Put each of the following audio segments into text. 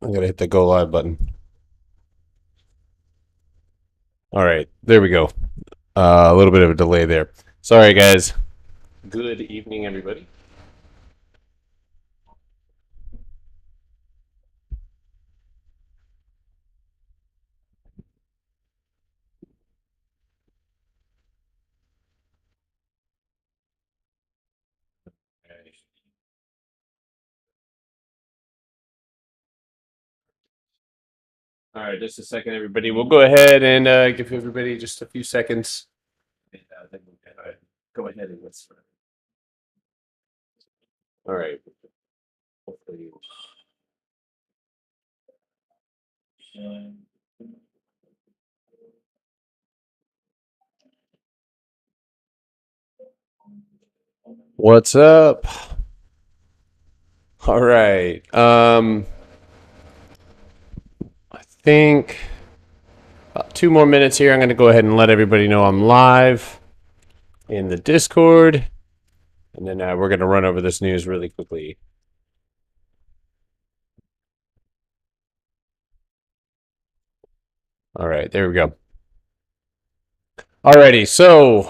I'm gonna hit the go live button. All right, there we go. A little bit of a delay there. Sorry, guys. Good evening, everybody. All right, just a second, everybody. We'll go ahead and give everybody just a few seconds. And, then we'll go ahead and get started. All right. Hopefully. What's up? All right. I think about 2 more minutes here. I'm going to go ahead and let everybody know I'm live in the Discord, and then we're going to run over this news really quickly. All right, there we go. Alrighty, so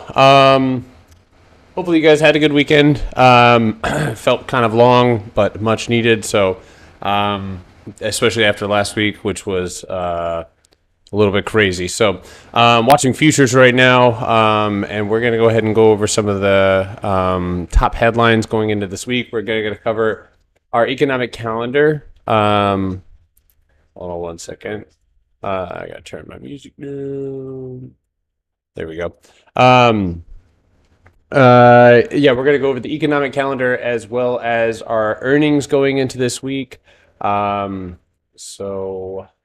hopefully you guys had a good weekend. Felt kind of long, but much needed. So, especially after last week, which was a little bit crazy. So, watching futures right now, and we're gonna go ahead and go over some of the top headlines going into this week. We're gonna cover our economic calendar. Hold on one second. I gotta turn my music down. There we go. Yeah, we're gonna go over the economic calendar as well as our earnings going into this week. So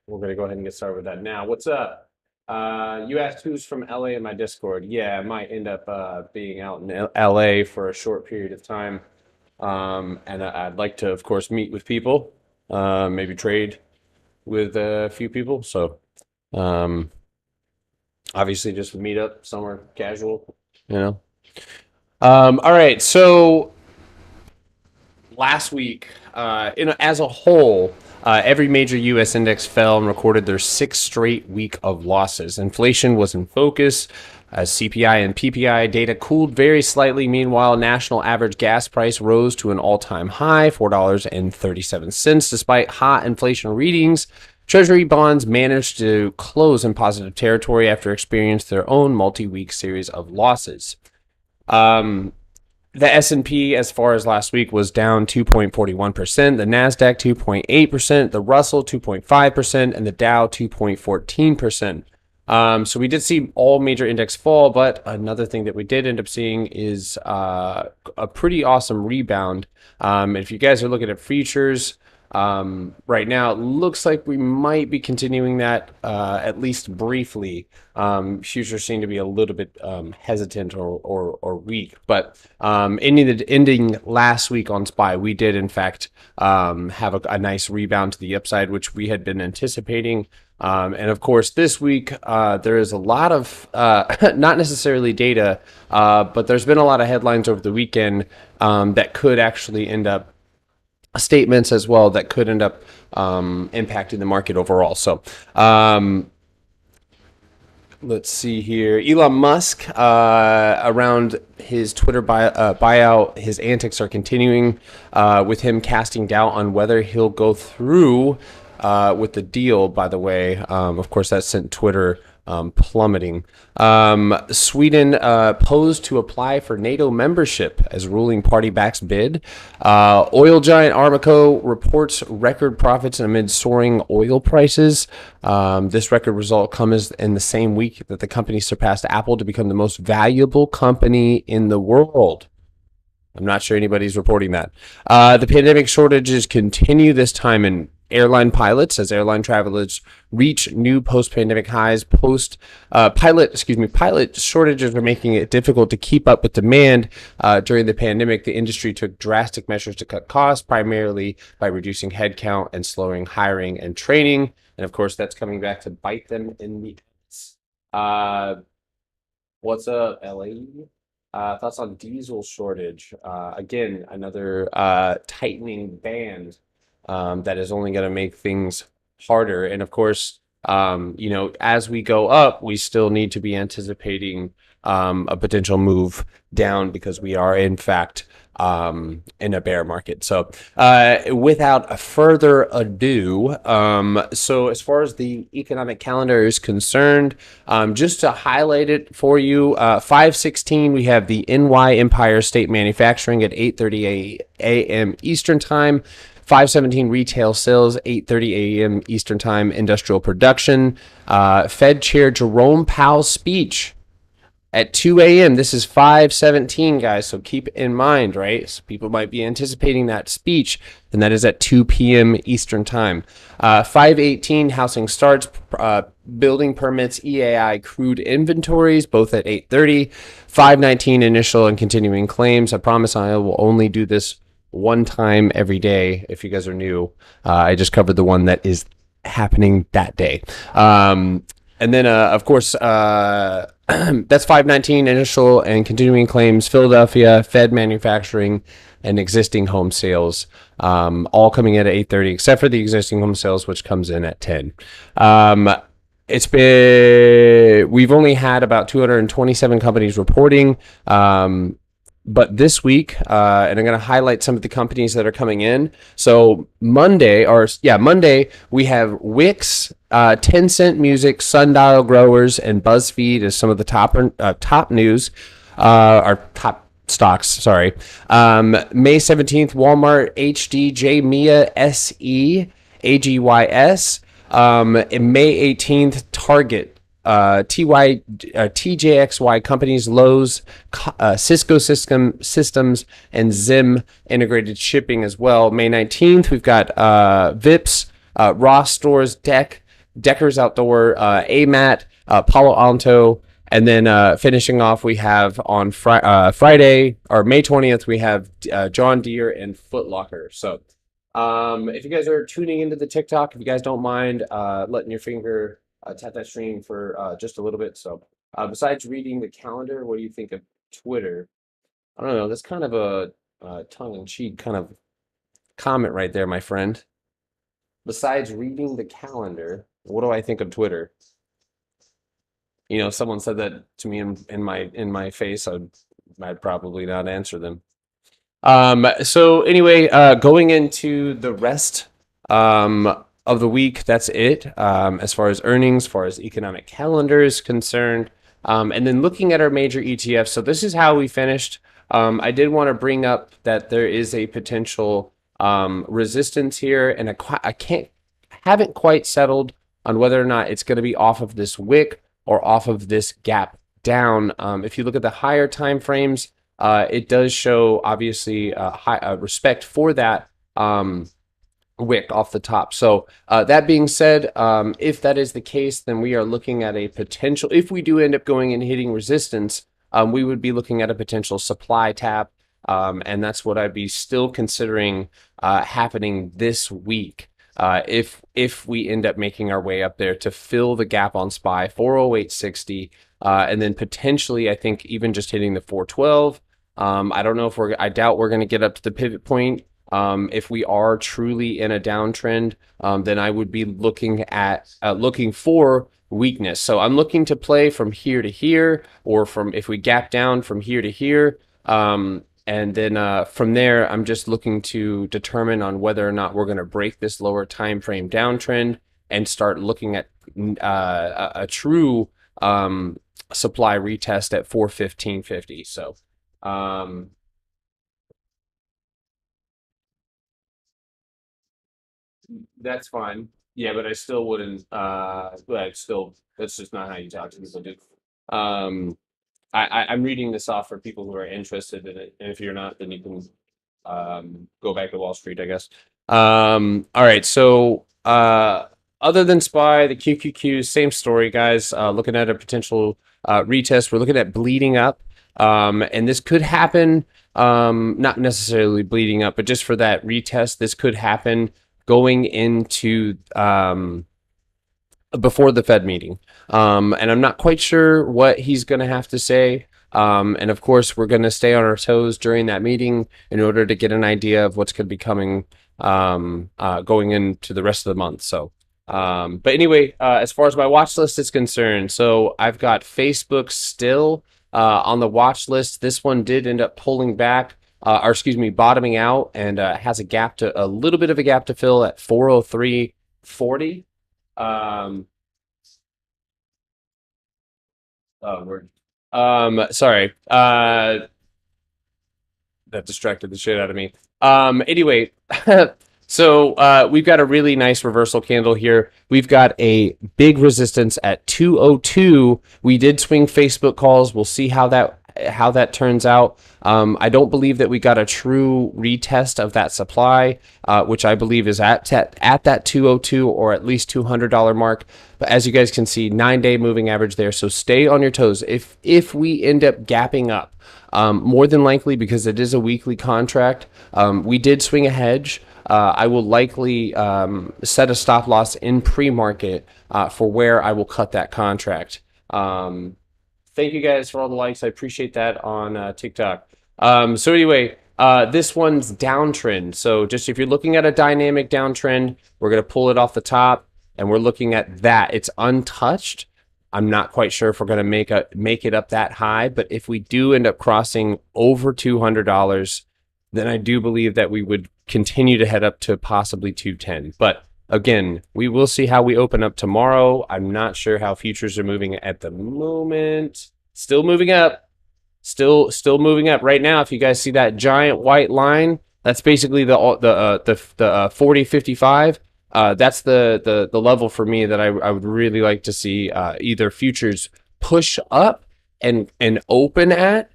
we're gonna go ahead and get started with that now. What's up? You asked who's from LA in my Discord. Yeah, I might end up being out in LA for a short period of time. And I'd like to, of course, meet with people, maybe trade with a few people. So, um, obviously, just meet up somewhere casual, you know. All right, so last week, as a whole, every major U.S. index fell and recorded their sixth straight week of losses. Inflation was in focus as CPI and PPI data cooled very slightly. Meanwhile, national average gas price rose to an all-time high, $4.37. Despite hot inflation readings, Treasury bonds managed to close in positive territory after experiencing their own multi-week series of losses. The S&P as far as last week was down 2.41%, the Nasdaq 2.8%, the Russell 2.5%, and the Dow 2.14%. So we did see all major index fall, but another thing that we did end up seeing is a pretty awesome rebound. If you guys are looking at futures, right now, it looks like we might be continuing that at least briefly. Futures seem to be a little bit hesitant or weak, but ending last week on SPY, we did in fact have a nice rebound to the upside, which we had been anticipating. And of course, this week there is a lot of not necessarily data, but there's been a lot of headlines over the weekend that could actually end up statements as well that could end up impacting the market overall. So, let's see here. Elon Musk, around his Twitter buyout, his antics are continuing with him casting doubt on whether he'll go through with the deal, by the way. Of course, that sent Twitter plummeting. Sweden posed to apply for NATO membership as ruling party backs bid. Oil giant Aramco reports record profits amid soaring oil prices. This record result comes in the same week that the company surpassed Apple to become the most valuable company in the world. I'm not sure anybody's reporting that. The pandemic shortages continue this time in airline pilots as airline travelers reach new post-pandemic highs. Pilot shortages are making it difficult to keep up with demand. During the pandemic, the industry took drastic measures to cut costs, primarily by reducing headcount and slowing hiring and training. And of course, that's coming back to bite them in the ass. What's up, LA? Thoughts on diesel shortage? Again, another tightening band. that is only going to make things harder. And of course, as we go up, we still need to be anticipating a potential move down because we are in fact in a bear market. So without a further ado, so as far as the economic calendar is concerned, just to highlight it for you, 5/16 we have the NY Empire State Manufacturing at 8:30 a.m. Eastern Time. 5/17 retail sales, 8:30 a.m. Eastern Time. Industrial production. Fed Chair Jerome Powell's speech at 2 a.m. This is 5/17, guys, so keep in mind, right? So people might be anticipating that speech, and that is at 2 p.m. Eastern Time. 5/18 housing starts, building permits, EAI crude inventories, both at 8:30. 5/19 initial and continuing claims. I promise I will only do this one time every day. If you guys are new, I just covered the one that is happening that day. And then, of course, that's 5/19 initial and continuing claims, Philadelphia, Fed manufacturing, and existing home sales, all coming in at 8:30, except for the existing home sales, which comes in at 10. We've only had about 227 companies reporting. But this week, and I'm going to highlight some of the companies that are coming in. So Monday, we have Wix, Tencent Music, Sundial Growers, and BuzzFeed as some of the top news, or top stocks. Sorry. May 17th, Walmart, HD, JMIA, SE, AGYS. May 18th, Target. TJXY companies, Lowe's, Cisco Systems, and Zim Integrated Shipping as well. May 19th, we've got Vips, Ross Stores, Deckers Outdoor, AMAT, Palo Alto, and then finishing off, we have on Friday, or May 20th, we have John Deere and Foot Locker. So if you guys are tuning into the TikTok, if you guys don't mind letting your finger tap that stream for just a little bit. So besides reading the calendar, what do you think of Twitter? I don't know. That's kind of a tongue-in-cheek kind of comment right there, my friend. Besides reading the calendar, what do I think of Twitter? If someone said that to me in my face, I'd probably not answer them. So anyway, going into the rest of the week, that's it, as far as earnings, as far as economic calendar is concerned, and then looking at our major ETFs. So this is how we finished. I did want to bring up that there is a potential resistance here, and I haven't quite settled on whether or not it's going to be off of this wick or off of this gap down. If you look at the higher time frames, it does show obviously high respect for that wick off the top. So that being said, if that is the case, then we are looking at a potential, if we do end up going and hitting resistance, we would be looking at a potential supply tap, and that's what I'd be still considering happening this week, if we end up making our way up there to fill the gap on SPY 408.60, and then potentially I think even just hitting the 412. I don't know if I doubt we're going to get up to the pivot point. If we are truly in a downtrend, then I would be looking for weakness. So I'm looking to play from here to here, or if we gap down from here to here, and then from there, I'm just looking to determine on whether or not we're going to break this lower time frame downtrend and start looking at a true supply retest at 415.50. So. That's fine. Yeah, but I still wouldn't. That's just not how you talk to people, dude. I'm reading this off for people who are interested in it, and if you're not, then you can go back to Wall Street, I guess. All right. So other than SPY, the QQQ, same story, guys. Looking at a potential retest, we're looking at bleeding up, and this could happen. Not necessarily bleeding up, but just for that retest, this could happen going into before the Fed meeting. And I'm not quite sure what he's going to have to say. And of course, we're going to stay on our toes during that meeting in order to get an idea of what's going to be coming going into the rest of the month. So, but anyway, as far as my watch list is concerned, so I've got Facebook still on the watch list. This one did end up pulling back, or excuse me, bottoming out, and has a little bit of a gap to fill at 403.40. Oh, word. Sorry. That distracted the shit out of me. Anyway, so we've got a really nice reversal candle here. We've got a big resistance at 202. We did swing Facebook calls. We'll see how that turns out. I don't believe that we got a true retest of that supply, which I believe is at that 202 or at least $200 mark. But as you guys can see, 9-day moving average there. So stay on your toes. If we end up gapping up, more than likely, because it is a weekly contract, we did swing a hedge. I will likely set a stop loss in pre-market for where I will cut that contract. Thank you guys for all the likes. I appreciate that on TikTok. So anyway, this one's downtrend. So just if you're looking at a dynamic downtrend, we're going to pull it off the top, and we're looking at that. It's untouched. I'm not quite sure if we're going to make it up that high, but if we do end up crossing over $200, then I do believe that we would continue to head up to possibly 210. But again, we will see how we open up tomorrow. I'm not sure how futures are moving at the moment. Still moving up. Still moving up right now. If you guys see that giant white line, that's basically the 40.55. That's the level for me that I would really like to see either futures push up and open at,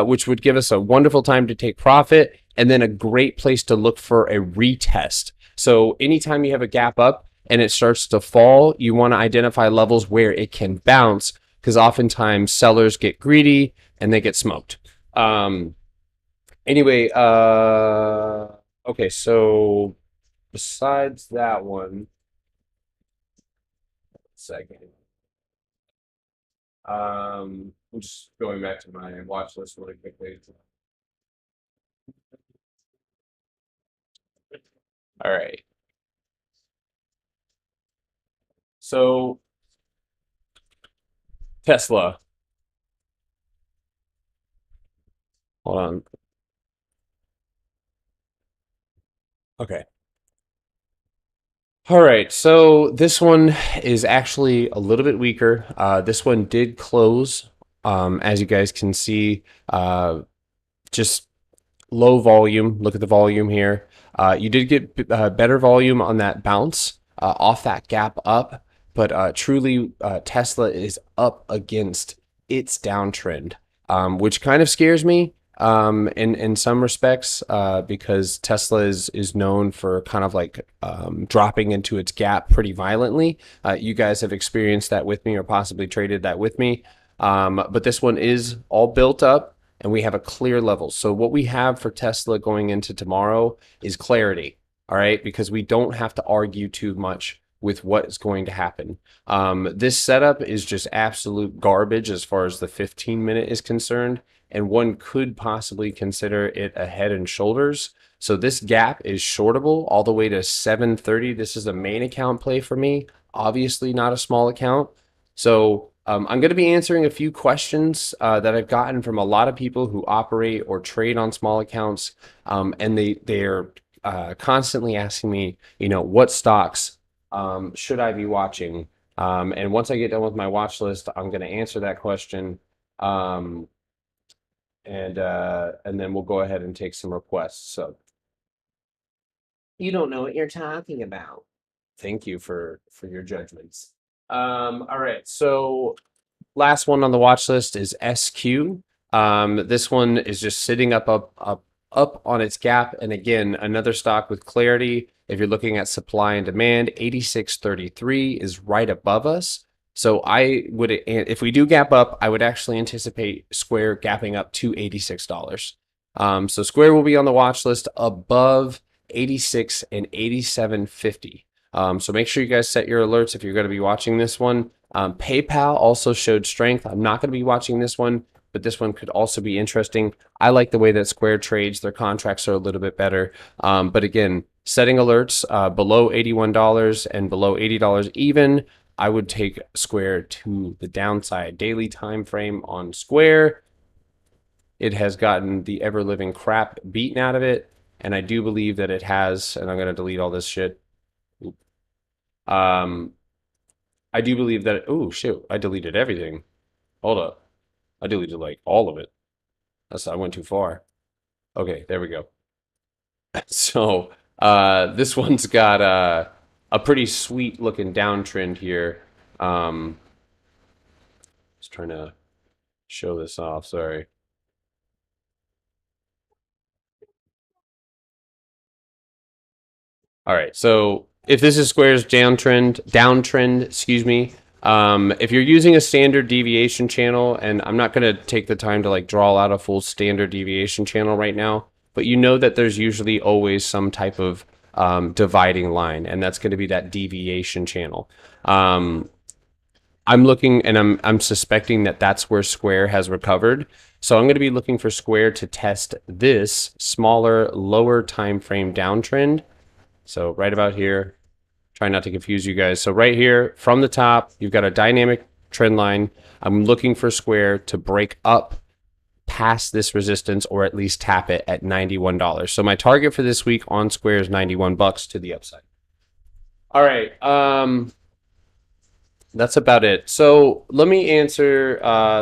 which would give us a wonderful time to take profit, and then a great place to look for a retest. So anytime you have a gap up and it starts to fall, you want to identify levels where it can bounce, because oftentimes sellers get greedy and they get smoked. Anyway, okay, so besides that one, second. I'm just going back to my watch list really quickly. All right. So Tesla. Hold on. Okay. All right, so this one is actually a little bit weaker. This one did close, as you guys can see, just low volume. Look at the volume here. You did get better volume on that bounce off that gap up, but truly Tesla is up against its downtrend, which kind of scares me in some respects, because Tesla is known for kind of like dropping into its gap pretty violently. You guys have experienced that with me, or possibly traded that with me. But this one is all built up, and we have a clear level. So what we have for Tesla going into tomorrow is clarity. All right, because we don't have to argue too much with what is going to happen. This setup is just absolute garbage as far as the 15-minute is concerned, and one could possibly consider it a head and shoulders. So this gap is shortable all the way to 730. This is a main account play for me, obviously not a small account. So I'm going to be answering a few questions that I've gotten from a lot of people who operate or trade on small accounts, and they're constantly asking me, what stocks should I be watching? And once I get done with my watch list, I'm going to answer that question. And then we'll go ahead and take some requests. So you don't know what you're talking about. Thank you for your judgments. All right, so last one on the watch list is SQ. This one is just sitting up on its gap, and again, another stock with clarity. If you're looking at supply and demand, 86.33 is right above us. So I would, if we do gap up, I would actually anticipate Square gapping up to $86. So Square will be on the watch list above 86 and 87.50. So make sure you guys set your alerts if you're going to be watching this one. PayPal also showed strength. I'm not going to be watching this one, but this one could also be interesting. I like the way that Square trades. Their contracts are a little bit better. But again, setting alerts below $81 and below $80 even. I would take Square to the downside. Daily time frame on Square, it has gotten the ever living crap beaten out of it, and I do believe that it has. And I'm gonna delete all this shit. Um, I do believe that. Oh shit! I deleted everything. Hold up. I deleted like all of it. I went too far. Okay, there we go. So this one's got a pretty sweet looking downtrend here. Just trying to show this off. Sorry. All right. So if this is Square's downtrend, excuse me. If you're using a standard deviation channel, and I'm not going to take the time to like draw out a full standard deviation channel right now, but you know that there's usually always some type of dividing line, and that's going to be that deviation channel. Um, I'm looking, and I'm suspecting that that's where Square has recovered. So I'm going to be looking for Square to test this smaller, lower time frame downtrend. So right about here, try not to confuse you guys. So right here from the top, you've got a dynamic trend line. I'm looking for Square to break up past this resistance or at least tap it at $91. So my target for this week on Square is $91 to the upside. All right. That's about it. So let me answer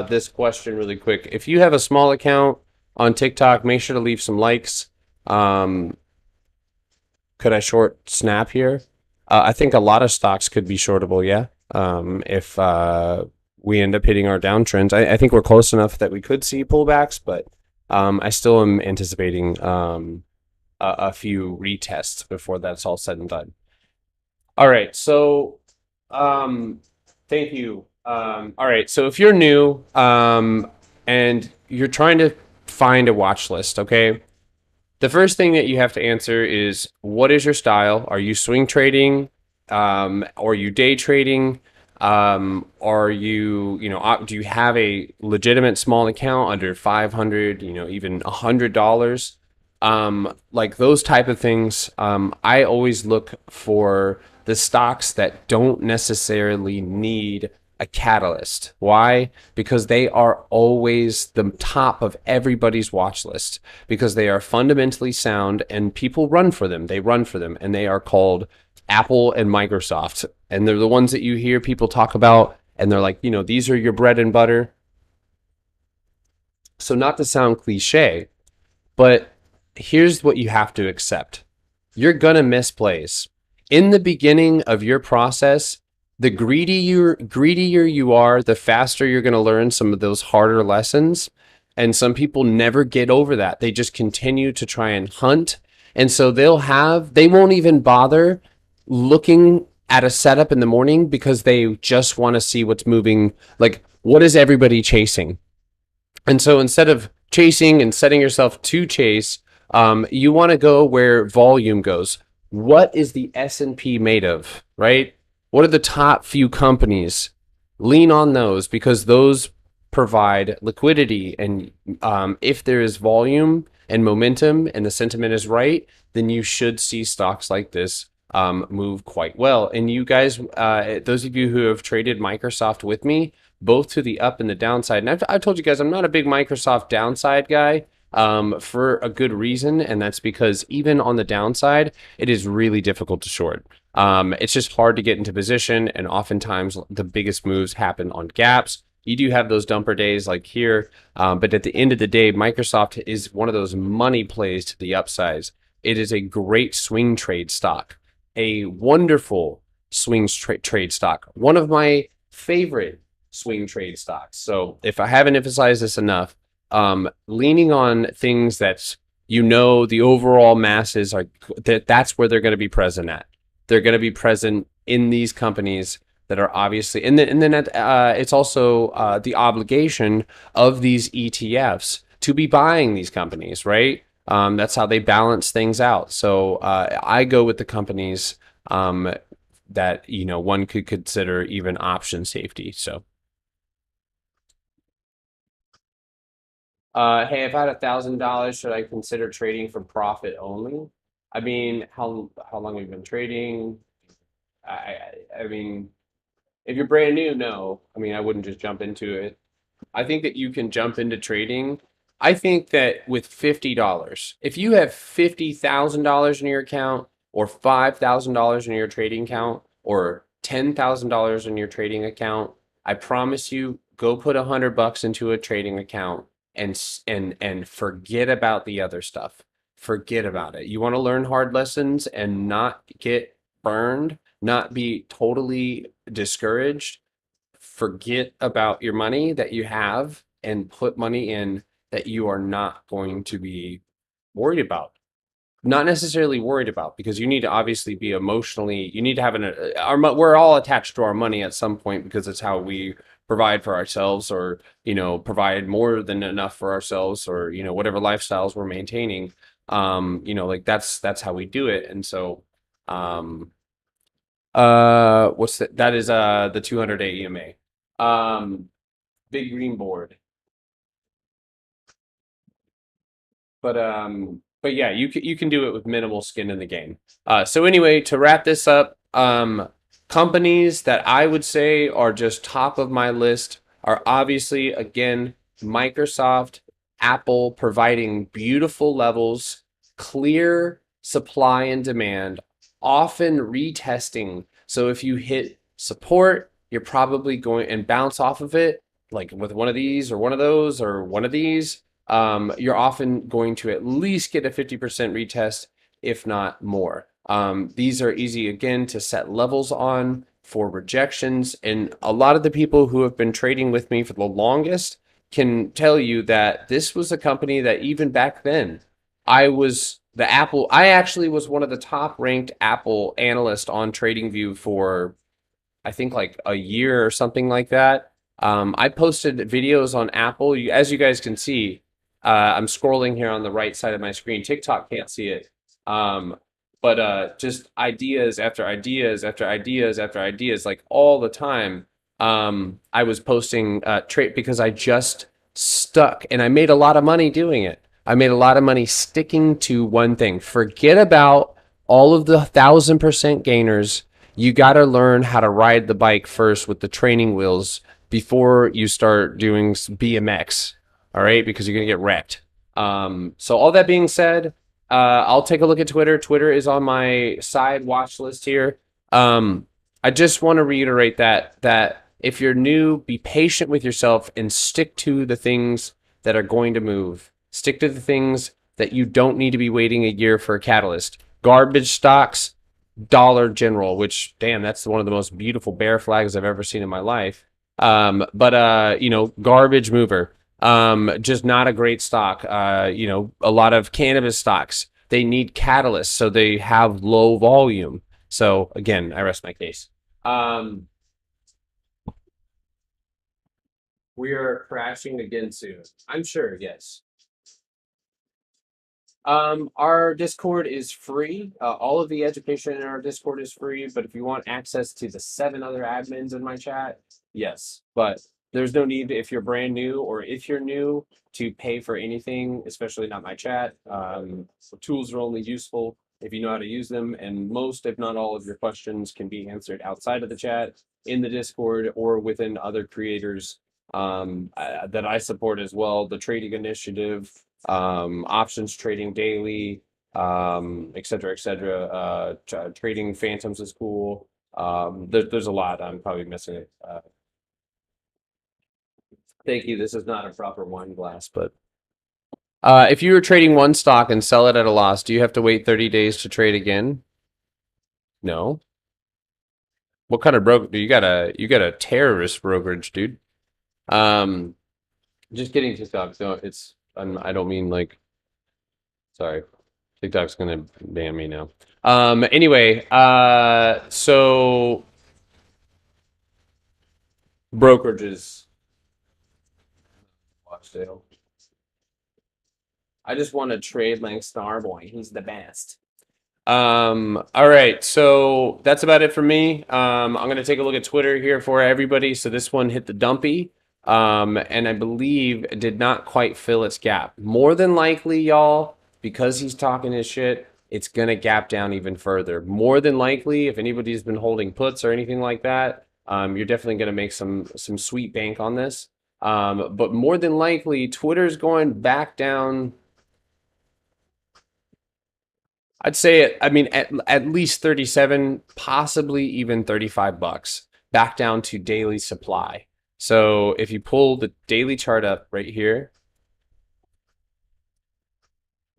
this question really quick. If you have a small account on TikTok, make sure to leave some likes. Um, could I short Snap here? I think a lot of stocks could be shortable, yeah. If we end up hitting our downtrends, I think we're close enough that we could see pullbacks, but I still am anticipating a few retests before that's all said and done. All right, so thank you. All right, so if you're new and you're trying to find a watch list, okay, the first thing that you have to answer is what is your style? Are you swing trading? Are you day trading? Are you, do you have a legitimate small account under 500, even $100? Like those type of things. I always look for the stocks that don't necessarily need a catalyst. Why? Because they are always the top of everybody's watch list because they are fundamentally sound and people run for them. They run for them and they are called Apple and Microsoft. And they're the ones that you hear people talk about and they're like, these are your bread and butter. So not to sound cliche, but here's what you have to accept. You're going to miss plays. In the beginning of your process, the greedier you are, the faster you're going to learn some of those harder lessons. And some people never get over that. They just continue to try and hunt. And so they won't even bother looking at a setup in the morning because they just want to see what's moving. Like, what is everybody chasing? And so instead of chasing and setting yourself to chase, you want to go where volume goes. What is the S&P made of, right? What are the top few companies? Lean on those because those provide liquidity. And if there is volume and momentum and the sentiment is right, then you should see stocks like this move quite well. And you guys, those of you who have traded Microsoft with me, both to the up and the downside. And I've told you guys I'm not a big Microsoft downside guy for a good reason. And that's because even on the downside, it is really difficult to short. It's just hard to get into position. And oftentimes the biggest moves happen on gaps. You do have those dumper days like here. But at the end of the day, Microsoft is one of those money plays to the upsides. It is a great swing trade stock, a wonderful trade stock, one of my favorite swing trade stocks. So if I haven't emphasized this enough, leaning on things that the overall masses are that's where they're going to be present at. They're going to be present in these companies that are obviously, and then it's also the obligation of these ETFs to be buying these companies, right? That's how they balance things out. So I go with the companies that one could consider even option safety. So. Hey, if I had $1,000, should I consider trading for profit only? I mean, how long have you been trading? I mean, if you're brand new, no. I mean, I wouldn't just jump into it. I think that you can jump into trading. I think that with $50, if you have $50,000 in your account, or $5,000 in your trading account, or $10,000 in your trading account, I promise you, go put $100 into a trading account and forget about the other stuff. Forget about it. You want to learn hard lessons and not get burned, not be totally discouraged. Forget about your money that you have and put money in that you are not going to be worried about. Not necessarily worried about, because you need to obviously be emotionally, you need to have we're all attached to our money at some point because it's how we provide for ourselves, or, provide more than enough for ourselves, or, whatever lifestyles we're maintaining. Like that's how we do it. And so, what's that? That is the 200-day EMA. Big green board. But yeah, you can do it with minimal skin in the game. So anyway, to wrap this up, companies that I would say are just top of my list are obviously, again, Microsoft, Apple, providing beautiful levels, clear supply and demand, often retesting. So if you hit support, you're probably going and bounce off of it, like with one of these or one of those or one of these. You're often going to at least get a 50% retest, if not more. These are easy, again, to set levels on for rejections. And a lot of the people who have been trading with me for the longest can tell you that this was a company that even back then, I actually was one of the top ranked Apple analysts on TradingView for, I think, like a year or something like that. I posted videos on Apple. As you guys can see, I'm scrolling here on the right side of my screen. TikTok can't see it. But just ideas after ideas after ideas after ideas, like all the time. I was posting trade because I just stuck, and I made a lot of money doing it. I made a lot of money sticking to one thing. Forget about all of the 1,000% gainers. You got to learn how to ride the bike first with the training wheels before you start doing BMX. All right, because you're gonna get wrecked. So all that being said, I'll take a look at Twitter. Twitter is on my side watch list here. I just want to reiterate that if you're new, be patient with yourself and stick to the things that are going to move. Stick to the things that you don't need to be waiting a year for a catalyst. Garbage stocks, Dollar General, which, damn, that's one of the most beautiful bear flags I've ever seen in my life. But garbage mover. Just not a great stock. A lot of cannabis stocks, they need catalysts, so they have low volume. So again, I rest my case. We are crashing again soon. I'm sure, yes. Our Discord is free. All of the education in our Discord is free, but if you want access to the 7 other admins in my chat, yes. But there's no need, if you're brand new or if you're new, to pay for anything, especially not my chat. Tools are only useful if you know how to use them, and most, if not all, of your questions can be answered outside of the chat, in the Discord, or within other creators that I support as well. The Trading Initiative, options trading daily, et cetera, et cetera. Trading phantoms is cool. There's a lot. I'm probably missing it. Thank you. This is not a proper wine glass, but if you were trading one stock and sell it at a loss, do you have to wait 30 days to trade again? No. What kind of broker? You got a terrorist brokerage, dude. Just kidding, TikTok. So I don't mean like. Sorry, TikTok's gonna ban me now. Anyway, so brokerages. Watch sale. I just want to trade like Starboy. He's the best. All right, so that's about it for me. I'm gonna take a look at Twitter here for everybody. So this one hit the dumpy, and I believe it did not quite fill its gap. More than likely, y'all, because he's talking his shit, it's going to gap down even further. More than likely, if anybody's been holding puts or anything like that, you're definitely going to make some sweet bank on this. But more than likely, Twitter's going back down. I'd say, I mean, at least 37, possibly even $35, back down to daily supply. So if you pull the daily chart up right here,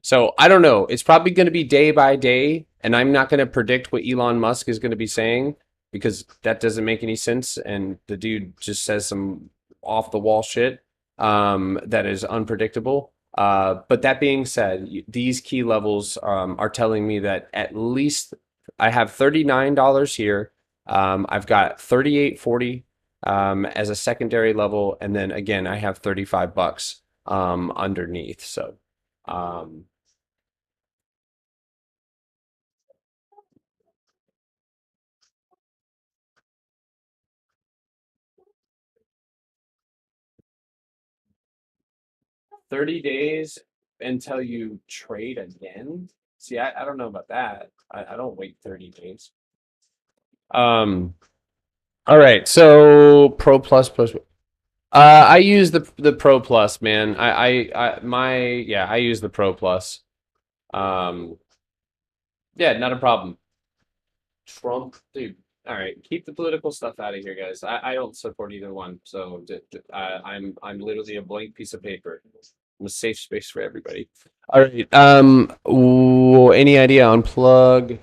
so I don't know. It's probably going to be day by day, and I'm not going to predict what Elon Musk is going to be saying because that doesn't make any sense. And the dude just says some off the wall shit that is unpredictable. But that being said, these key levels are telling me that at least I have $39 here. I've got 38.40 as a secondary level, and then again I have $35 underneath. So. Um, 30 days until you trade again? See, I don't know about that. I don't wait 30 days. Um, all right, so Pro Plus plus. I use the Pro Plus, man. I use the Pro Plus. Um, yeah, not a problem. Trump, dude. All right, keep the political stuff out of here, guys. I don't support either one, so I'm literally a blank piece of paper. I'm a safe space for everybody. All right. Any idea on plug?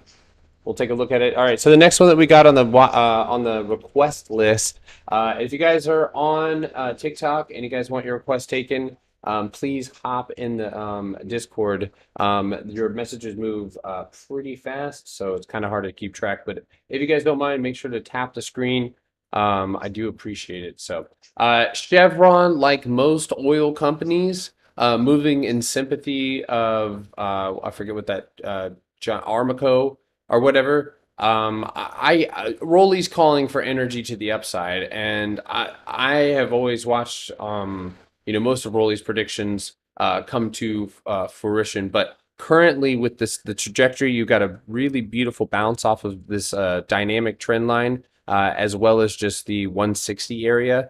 We'll take a look at it. All right. So the next one that we got on the request list, if you guys are on TikTok and you guys want your request taken, please hop in the Discord. Your messages move pretty fast, so it's kind of hard to keep track. But if you guys don't mind, make sure to tap the screen. I do appreciate it. So Chevron, like most oil companies, moving in sympathy of I forget what that John Armico or whatever. Rolly's calling for energy to the upside, and I have always watched most of Rolly's predictions come to fruition. But currently, with the trajectory, you got a really beautiful bounce off of this dynamic trend line, as well as just the 160 area.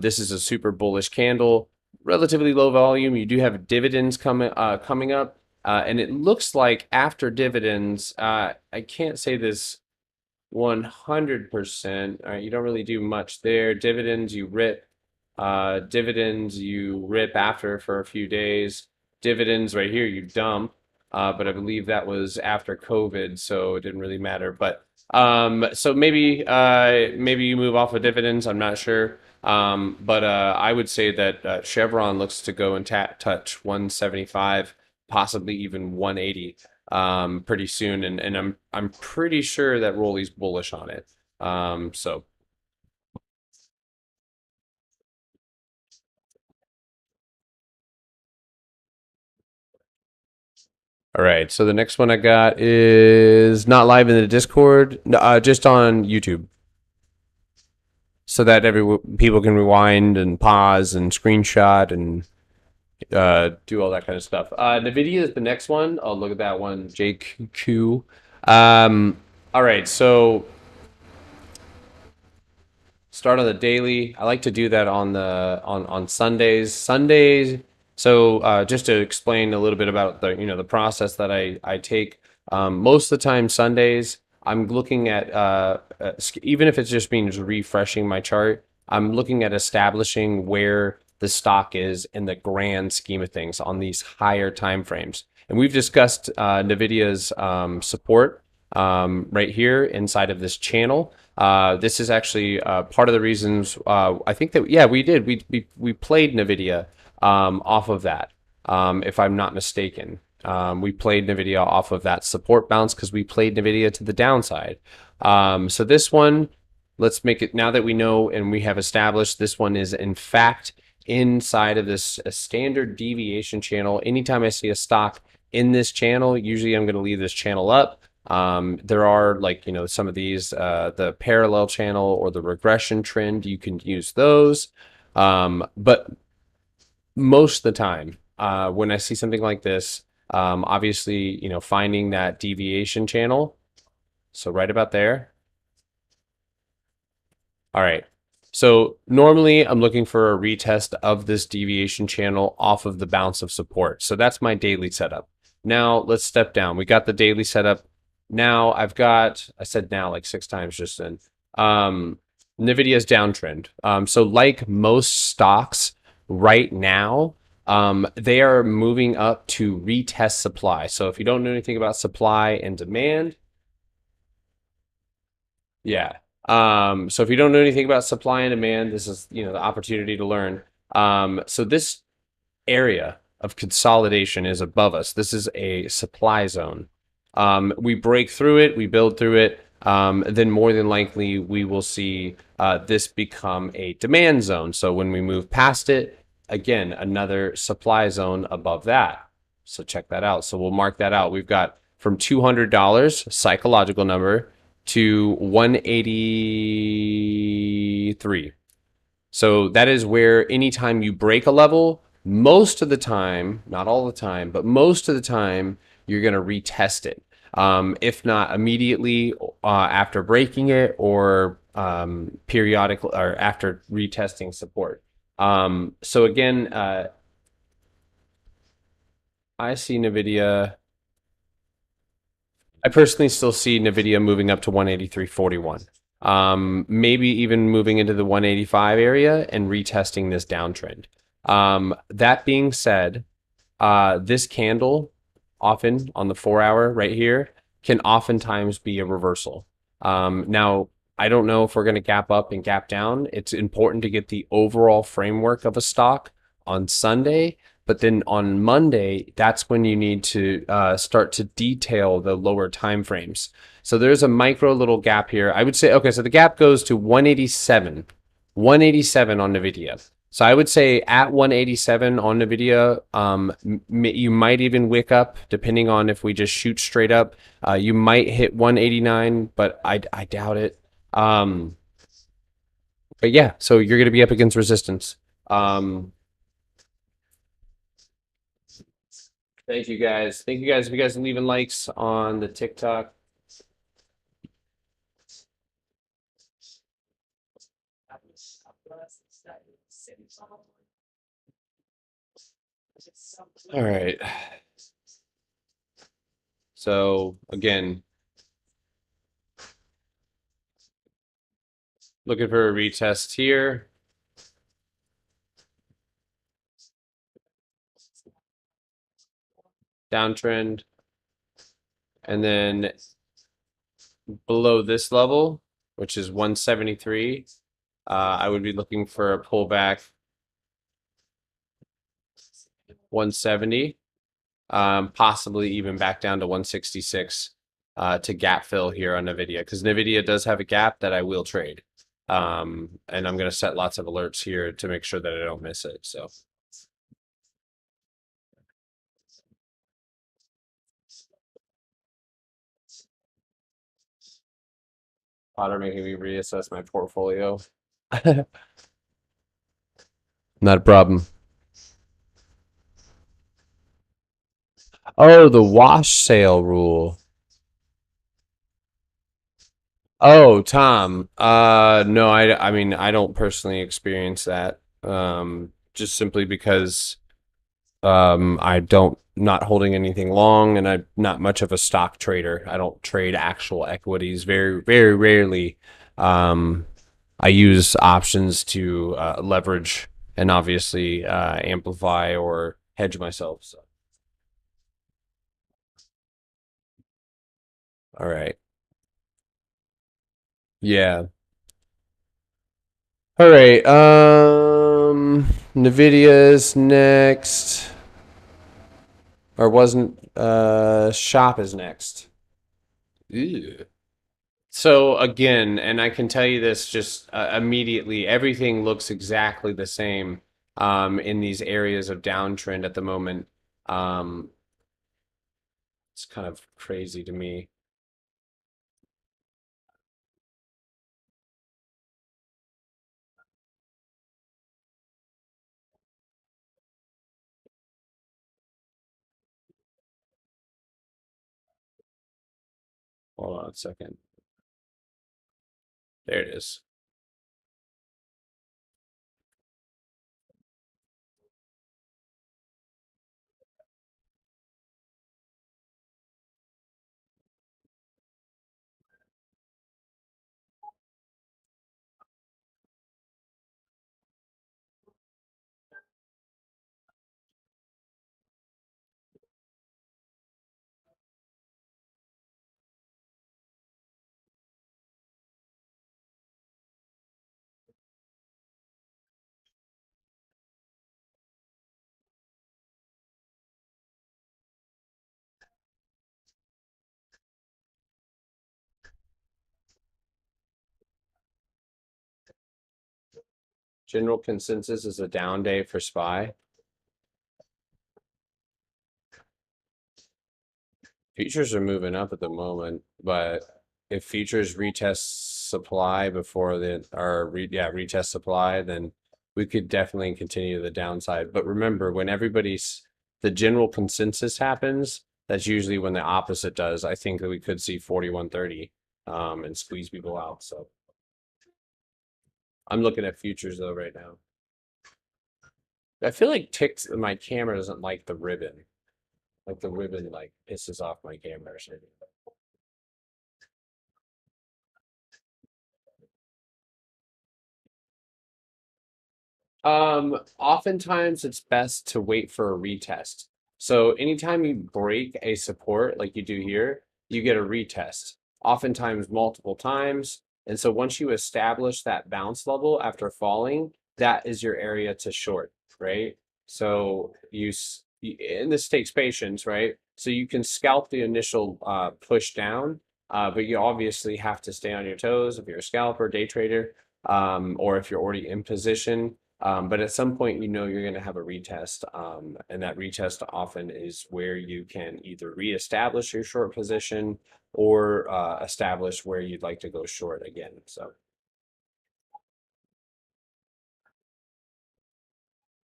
This is a super bullish candle, relatively low volume. You do have dividends coming up. And it looks like after dividends, I can't say this 100%. You don't really do much there. Dividends, you rip. Dividends, you rip after for a few days. Dividends right here, you dump. But I believe that was after COVID, so it didn't really matter. But so maybe you move off of dividends. I'm not sure. But I would say that Chevron looks to go and touch 175, possibly even 180 pretty soon, and I'm pretty sure that Rolly's bullish on it. So all right, so the next one I got is not live in the Discord, just on YouTube, so that people can rewind and pause and screenshot and do all that kind of stuff. Nvidia is the next one. Oh, look at that one, JQ. All right, so start on the daily. I like to do that on Sundays. Sundays. So just to explain a little bit about the process that I take. Most of the time Sundays, I'm looking at even if it's just means refreshing my chart, I'm looking at establishing where the stock is in the grand scheme of things on these higher time frames. And we've discussed Nvidia's support right here inside of this channel. This is actually part of the reasons I think that we did we played Nvidia off of that, if I'm not mistaken. We played Nvidia off of that support bounce because we played Nvidia to the downside. So this one, let's make it, now that we know and we have established this one is in fact inside of this standard deviation channel. Anytime I see a stock in this channel, usually I'm going to leave this channel up. There are some of these, the parallel channel or the regression trend, you can use those. But most of the time, when I see something like this, Obviously, finding that deviation channel. So right about there. All right. So normally I'm looking for a retest of this deviation channel off of the bounce of support. So that's my daily setup. Now let's step down. We got the daily setup. Now I said now like 6 times just then. NVIDIA's downtrend. So like most stocks right now, they are moving up to retest supply. So if you don't know anything about supply and demand, yeah. So if you don't know anything about supply and demand, this is, the opportunity to learn. So this area of consolidation is above us. This is a supply zone. We break through it, we build through it, then more than likely we will see this become a demand zone. So when we move past it, again, another supply zone above that. So check that out. So we'll mark that out. We've got from $200, psychological number, to 183. So that is where anytime you break a level, most of the time, not all the time, but most of the time, you're going to retest it. If not immediately after breaking it, or periodic or after retesting support. So again, I see NVIDIA. I personally still see NVIDIA moving up to 183.41. Maybe even moving into the 185 area and retesting this downtrend. That being said, this candle often on the 4 hour right here can oftentimes be a reversal. Now, I don't know if we're going to gap up and gap down. It's important to get the overall framework of a stock on Sunday, but then on Monday, that's when you need to start to detail the lower time frames. So there's a micro little gap here. I would say, okay, so the gap goes to 187 on NVIDIA. So I would say at 187 on NVIDIA, you might even wick up, depending on if we just shoot straight up. You might hit 189, but I doubt it. But yeah, so you're going to be up against resistance. Thank you guys. Thank you guys. If you guys are leaving likes on the TikTok. All right. So again, looking for a retest here. Downtrend. And then below this level, which is 173, I would be looking for a pullback 170, possibly even back down to 166 to gap fill here on NVIDIA, because NVIDIA does have a gap that I will trade. And I'm going to set lots of alerts here to make sure that I don't miss it. So. Potter making me reassess my portfolio. Not a problem. Oh, the wash sale rule. Oh, Tom. No, I mean, I don't personally experience that. Just simply because I don't not holding anything long, and I'm not much of a stock trader. I don't trade actual equities. Very, very rarely. I use options to leverage and obviously amplify or hedge myself. So. All right. Yeah. All right. Nvidia's next. Or wasn't Shop is next. Ew. So again, and I can tell you this just immediately, everything looks exactly the same in these areas of downtrend at the moment. Um, it's kind of crazy to me. Hold on a second. There it is. General consensus is a down day for SPY. Futures are moving up at the moment, but if futures retest supply before retest supply, then we could definitely continue the downside. But remember, when the general consensus happens, that's usually when the opposite does. I think that we could see 4130 and squeeze people out. So I'm looking at futures though right now. I feel like my camera doesn't like the ribbon. Like the ribbon like pisses off my camera or something. Oftentimes it's best to wait for a retest. So anytime you break a support like you do here, you get a retest, oftentimes multiple times. And so once you establish that bounce level after falling, that is your area to short, right? So and this takes patience, right? So you can scalp the initial push down, but you obviously have to stay on your toes if you're a scalper, day trader, or if you're already in position. But at some point, you know you're going to have a retest, and that retest often is where you can either reestablish your short position or establish where you'd like to go short again. So,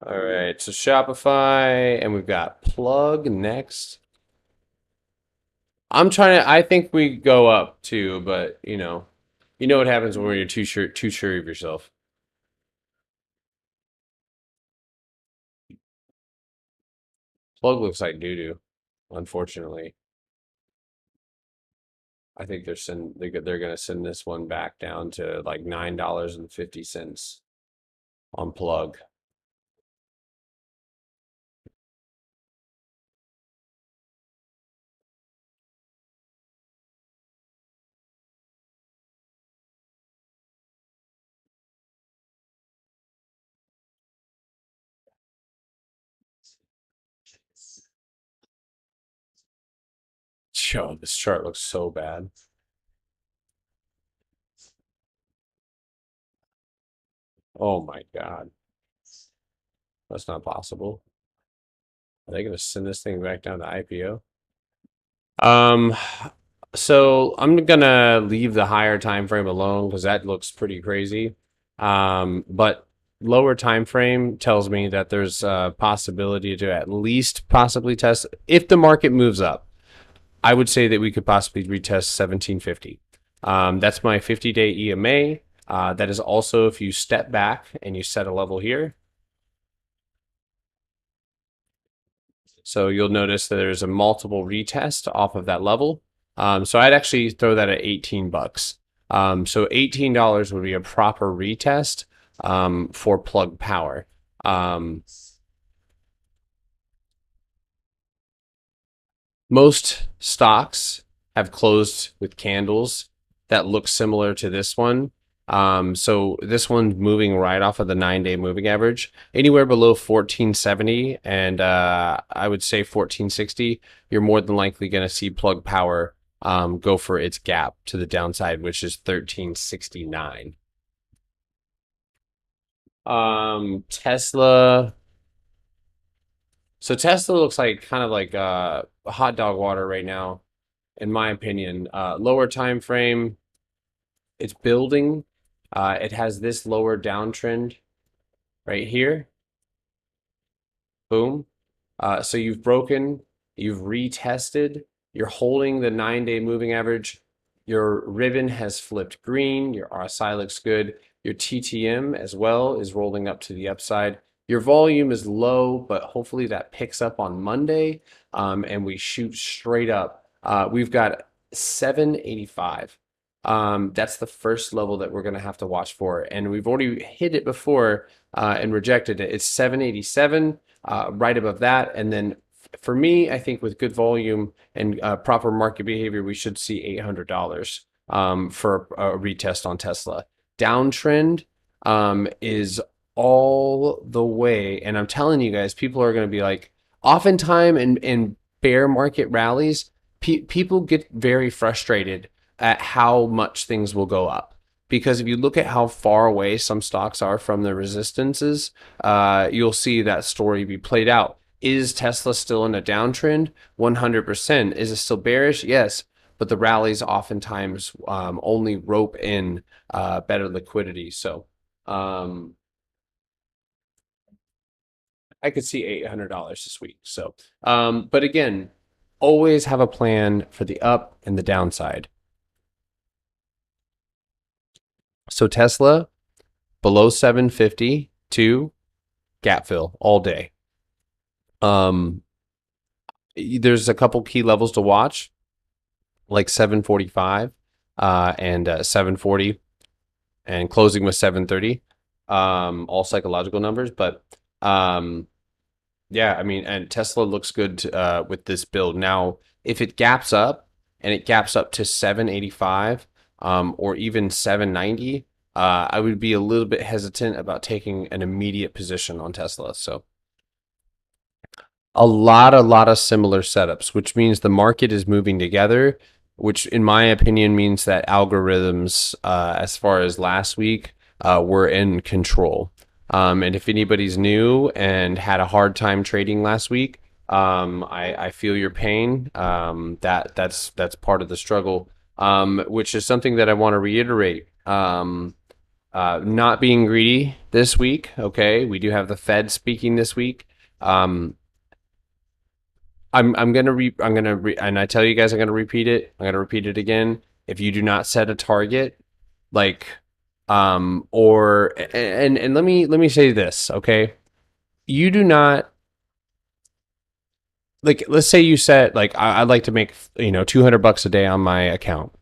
all right, so Shopify, and we've got Plug next. I think we go up too, but you know what happens when you're too sure of yourself. Plug looks like doo-doo, unfortunately. I think they're gonna send this one back down to like $9.50 on Plug. Yo, this chart looks so bad. Oh my God. That's not possible. Are they gonna send this thing back down to IPO? Um, so I'm gonna leave the higher time frame alone because that looks pretty crazy. But lower time frame tells me that there's a possibility to at least possibly test if the market moves up. I would say that we could possibly retest 1750. That's my 50-day EMA. That is also if you step back and you set a level here. So you'll notice that there's a multiple retest off of that level. So I'd actually throw that at 18 bucks. So $18 would be a proper retest for Plug Power. Most stocks have closed with candles that look similar to this one. So this one's moving right off of the 9-day moving average, anywhere below 1470, and I would say 1460. You're more than likely going to see Plug Power go for its gap to the downside, which is 1369. Tesla. So Tesla looks like kind of like hot dog water right now, in my opinion. Lower time frame, it's building. It has this lower downtrend right here. Boom. So you've broken, you've retested, you're holding the 9-day moving average Your ribbon has flipped green. Your RSI looks good. Your TTM as well is rolling up to the upside. Your volume is low, but hopefully that picks up on Monday, and we shoot straight up. We've got 785. That's the first level that we're going to have to watch for, and we've already hit it before and rejected it. It's 787, right above that, and then for me, I think with good volume and proper market behavior, we should see $800 for a retest on Tesla. Downtrend is all the way, and I'm telling you guys, people are going to be like, oftentimes in bear market rallies, people get very frustrated at how much things will go up. Because if you look at how far away some stocks are from the resistances, you'll see that story be played out. Is Tesla still in a downtrend? 100%. Is it still bearish? Yes. But the rallies oftentimes only rope in better liquidity. So I could see $800 this week. So, but again, always have a plan for the up and the downside. So Tesla below 750 to gap fill all day. There's a couple key levels to watch, like 745 and 740, and closing with 730. All psychological numbers, but yeah, I mean, and Tesla looks good with this build. Now, if it gaps up and it gaps up to 785 or even 790, I would be a little bit hesitant about taking an immediate position on Tesla. So a lot of similar setups, which means the market is moving together, which in my opinion means that algorithms, as far as last week, were in control. And if anybody's new and had a hard time trading last week, I feel your pain. That's part of the struggle, which is something that I want to reiterate. Not being greedy this week. Okay, we do have the Fed speaking this week. I'm gonna and I tell you guys I'm gonna repeat it. I'm gonna repeat it again. If you do not set a target, like or and let me say this, okay? You do not, like, let's say you set, like, I'd like to make $200 a day on my account.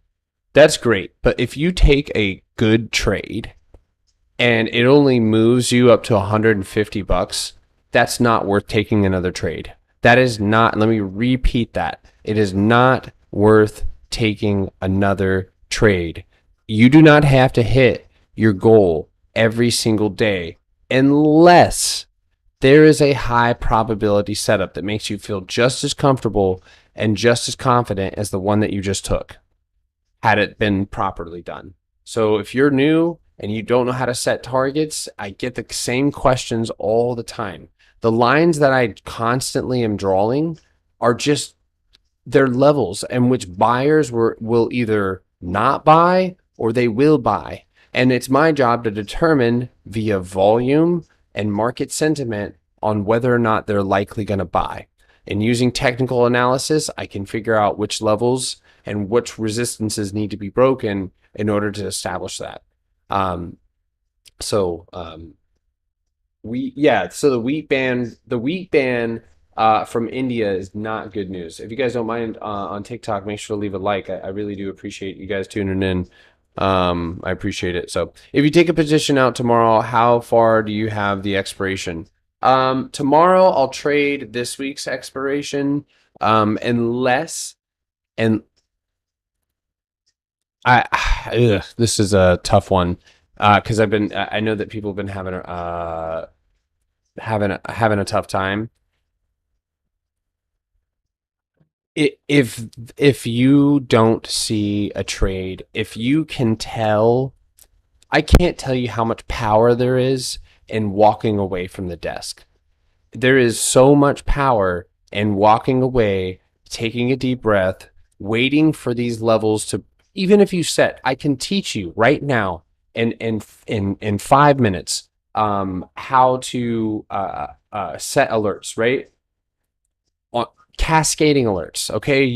That's great, but if you take a good trade and it only moves you up to $150, that's not worth taking another trade. That is not, let me repeat that. It is not worth taking another trade. You do not have to hit your goal every single day unless there is a high probability setup that makes you feel just as comfortable and just as confident as the one that you just took, had it been properly done. So if you're new and you don't know how to set targets, I get the same questions all the time. The lines that I constantly am drawing are just their levels in which buyers will either not buy or they will buy. And it's my job to determine via volume and market sentiment on whether or not they're likely going to buy. And using technical analysis, I can figure out which levels and which resistances need to be broken in order to establish that. So the wheat ban from India is not good news. If you guys don't mind, on TikTok, make sure to leave a like. I really do appreciate you guys tuning in. I appreciate it. So if you take a position out tomorrow, how far do you have the expiration? Tomorrow I'll trade this week's expiration, unless, and this is a tough one, because I know that people have been having a tough time. If you don't see a trade, if you can tell, I can't tell you how much power there is in walking away from the desk. There is so much power in walking away, taking a deep breath, waiting for these levels to, even if you set, I can teach you right now in 5 minutes how to set alerts, right? On cascading alerts. Okay,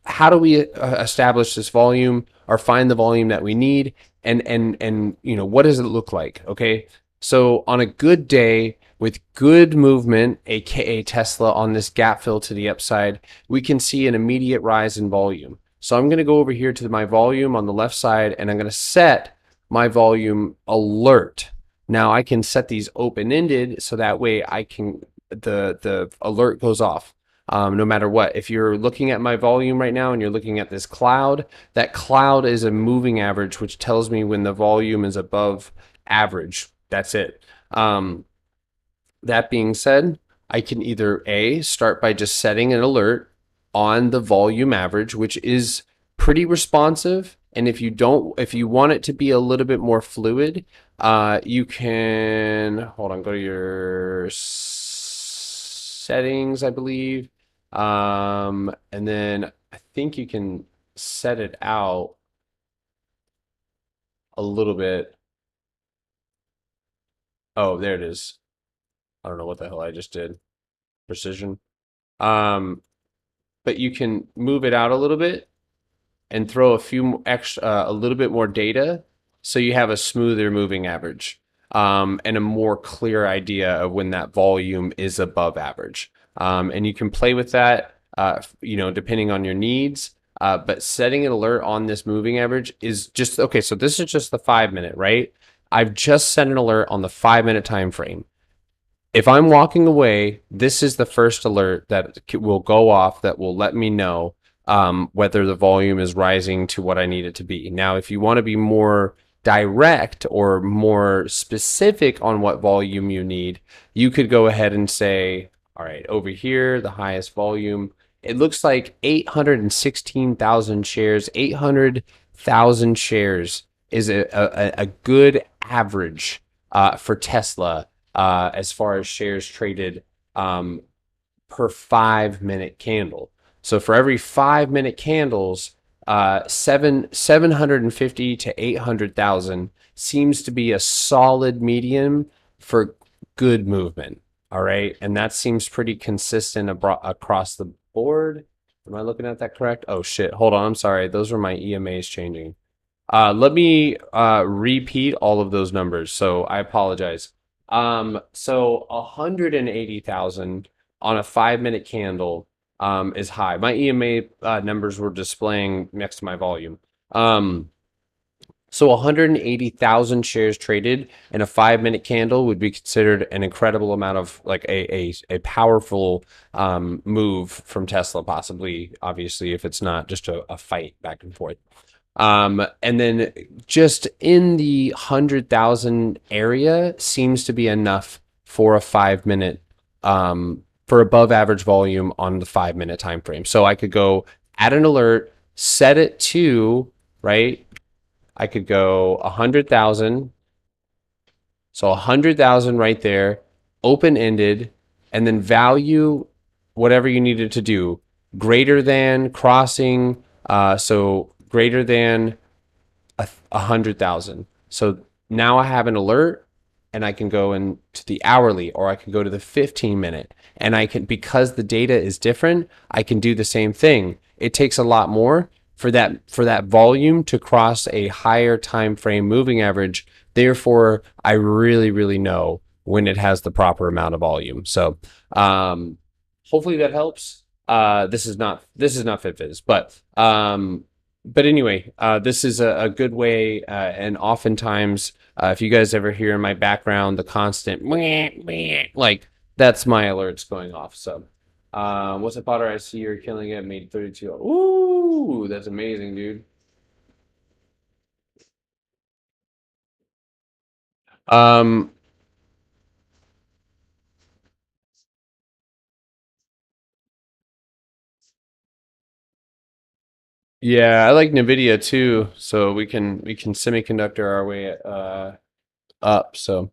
how do we establish this volume? or find the volume that we need, and you know, what does it look like? Okay, so on a good day with good movement, aka Tesla, on this gap fill to the upside, we can see an immediate rise in volume. So I'm going to go over here to my volume on the left side, and I'm going to set my volume alert. Now I can set these open-ended so that way I can the alert goes off. No matter what. If you're looking at my volume right now and you're looking at this cloud, that cloud is a moving average, which tells me when the volume is above average. That's it. That being said, I can either A, start by just setting an alert on the volume average, which is pretty responsive. And if you want it to be a little bit more fluid, you can, hold on, go to your settings, I believe. And then I think you can set it out a little bit. Oh, there it is. I don't know what the hell I just did. Precision. Um, but you can move it out a little bit and throw a few extra, a little bit more data, so you have a smoother moving average, and a more clear idea of when that volume is above average. And you can play with that, you know, depending on your needs. But setting an alert on this moving average is just okay. So this is just the 5 minute, right? I've just set an alert on the 5 minute time frame. If I'm walking away, this is the first alert that will go off that will let me know whether the volume is rising to what I need it to be. Now, if you want to be more direct or more specific on what volume you need, you could go ahead and say, all right, over here, the highest volume, it looks like 816,000 shares, 800,000 shares is a good average for Tesla as far as shares traded per 5 minute candle. So for every 5 minute candles, 750 to 800,000 seems to be a solid medium for good movement. All right, and that seems pretty consistent across the board. Am I looking at that correct? Oh shit, hold on, I'm sorry. Those were my EMAs changing. Let me repeat all of those numbers. So I apologize. So 180,000 on a 5 minute candle is high. My EMA numbers were displaying next to my volume. So 180,000 shares traded in a 5 minute candle would be considered an incredible amount of like a powerful move from Tesla, possibly, obviously, if it's not just a fight back and forth. And then just in the 100,000 area seems to be enough for a 5 minute, for above average volume on the 5 minute time frame. So I could go add an alert, set it to, right? I could go 100,000. So 100,000 right there, open-ended, and then value whatever you needed to do. Greater than crossing, so greater than 100,000. So now I have an alert, and I can go into the hourly, or I can go to the 15 minute, and I can, because the data is different, I can do the same thing. It takes a lot more for that volume to cross a higher time frame moving average. Therefore, I really know when it has the proper amount of volume. So hopefully that helps. This is not FitFizz, but anyway, this is a good way, and oftentimes, if you guys ever hear in my background the constant like, that's my alerts going off. So, what's up, Potter? I see you're killing it. Made 32. Ooh, that's amazing, dude. Um, yeah, I like NVIDIA too, so we can semiconductor our way up. So,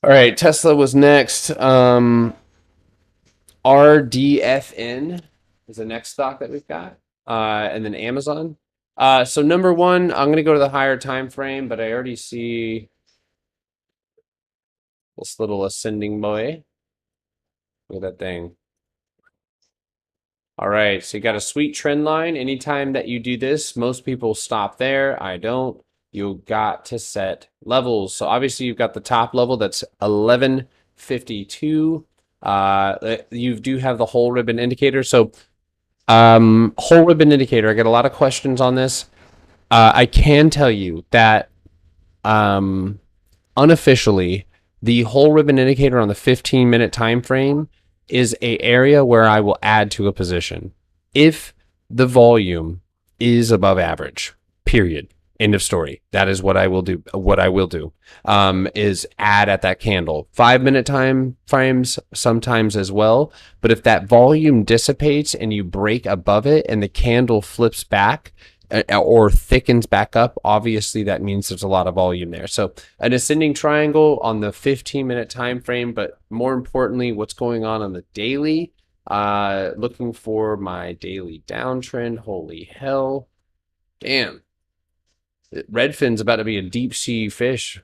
all right, Tesla was next. RDFN is the next stock that we've got, and then Amazon. So number one, I'm gonna go to the higher time frame, but I already see this little ascending boy. Look at that thing. All right, so you got a sweet trend line. Anytime that you do this, most people stop there. I don't. You got to set levels. So obviously you've got the top level that's 1152. You do have the whole ribbon indicator. So whole ribbon indicator, I get a lot of questions on this. I can tell you that unofficially, the whole ribbon indicator on the 15-minute time frame is a area where I will add to a position if the volume is above average. Period. End of story. That is what I will do. What I will do is add at that candle. 5-minute time frames sometimes as well. But if that volume dissipates and you break above it and the candle flips back or thickens back up, obviously that means there's a lot of volume there. So an ascending triangle on the 15-minute time frame, but more importantly, what's going on the daily. Looking for my daily downtrend. Holy hell. Damn. Redfin's about to be a deep sea fish.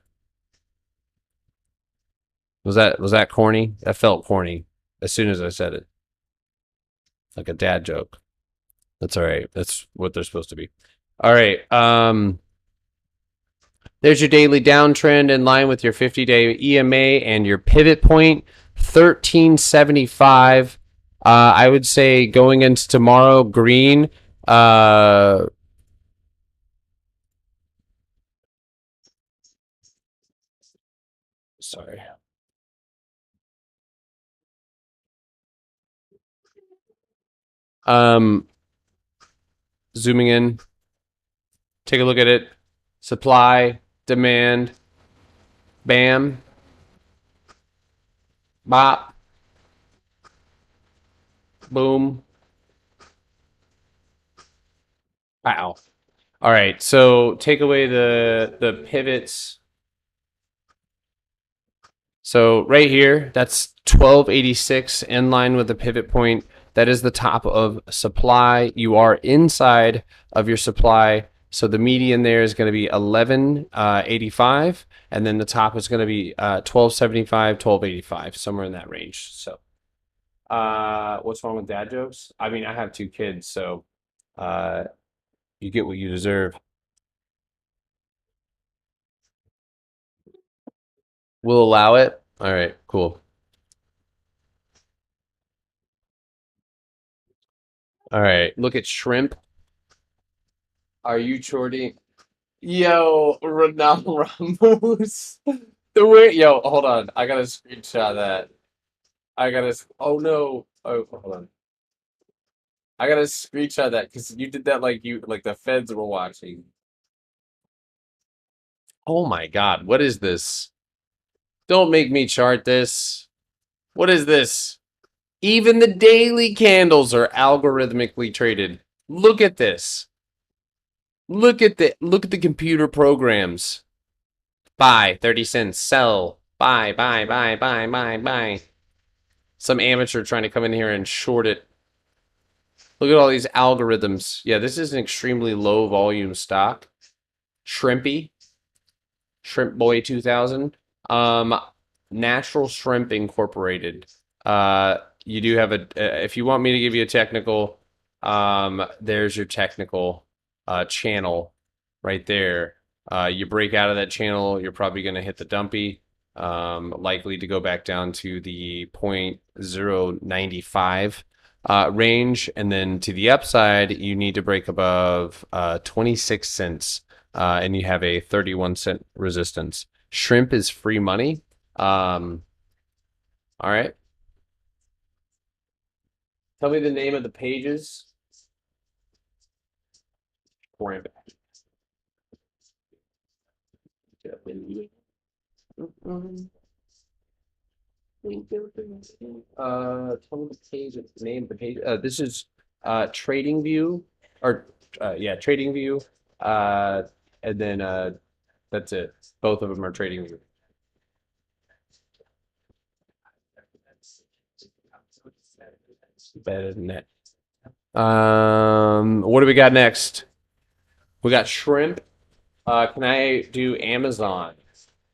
Was that corny? That felt corny as soon as I said it. Like a dad joke. That's all right. That's what they're supposed to be. All right. There's your daily downtrend in line with your 50-day EMA and your pivot point, 1375. I would say going into tomorrow, green. Sorry. Zooming in. Take a look at it. Supply, demand, bam, bop, boom. Wow. All right, so take away the pivots. So right here, that's 1286 in line with the pivot point. That is the top of supply. You are inside of your supply. So the median there is going to be 1185, and then the top is going to be 1275, 1285, somewhere in that range. So what's wrong with dad jokes? I mean, I have 2 kids, so you get what you deserve. We'll allow it. All right, cool. All right, look at shrimp. Are you shorting? Yo, Ronaldo Ramos. The way, yo, hold on. I gotta screenshot that. Oh no. Oh, hold on. I gotta screenshot that because you did that like the feds were watching. Oh my God, what is this? Don't make me chart this. What is this? Even the daily candles are algorithmically traded. Look at this. Look at the computer programs. Buy 30 cents, sell, buy. Some amateur trying to come in here and short it. Look at all these algorithms. Yeah, this is an extremely low volume stock. Shrimpy. Shrimp Boy 2000. Natural Shrimp Incorporated. You do have if you want me to give you a technical, there's your technical channel right there. You break out of that channel, you're probably going to hit the dumpy, likely to go back down to the 0.095 range, and then to the upside, you need to break above 26 cents, and you have a 31-cent resistance. Shrimp is free money. All right. Tell me the name of the pages. Shrimp. Tell me the page, name of the page. This is Trading View, or yeah, Trading View. And then that's it. Both of them are Trading View. Better than that. What do we got next? We got shrimp. Can I do Amazon?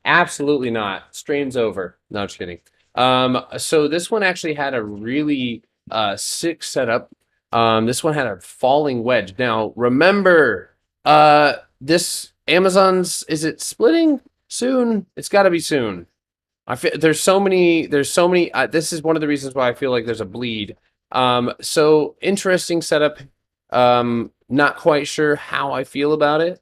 Absolutely not. Stream's over. No, just kidding. So this one actually had a really sick setup. This one had a falling wedge. Now, remember, this Amazon's, is it splitting soon? It's got to be soon. I feel there's so many. This is one of the reasons why I feel like there's a bleed. So interesting setup. Not quite sure how I feel about it,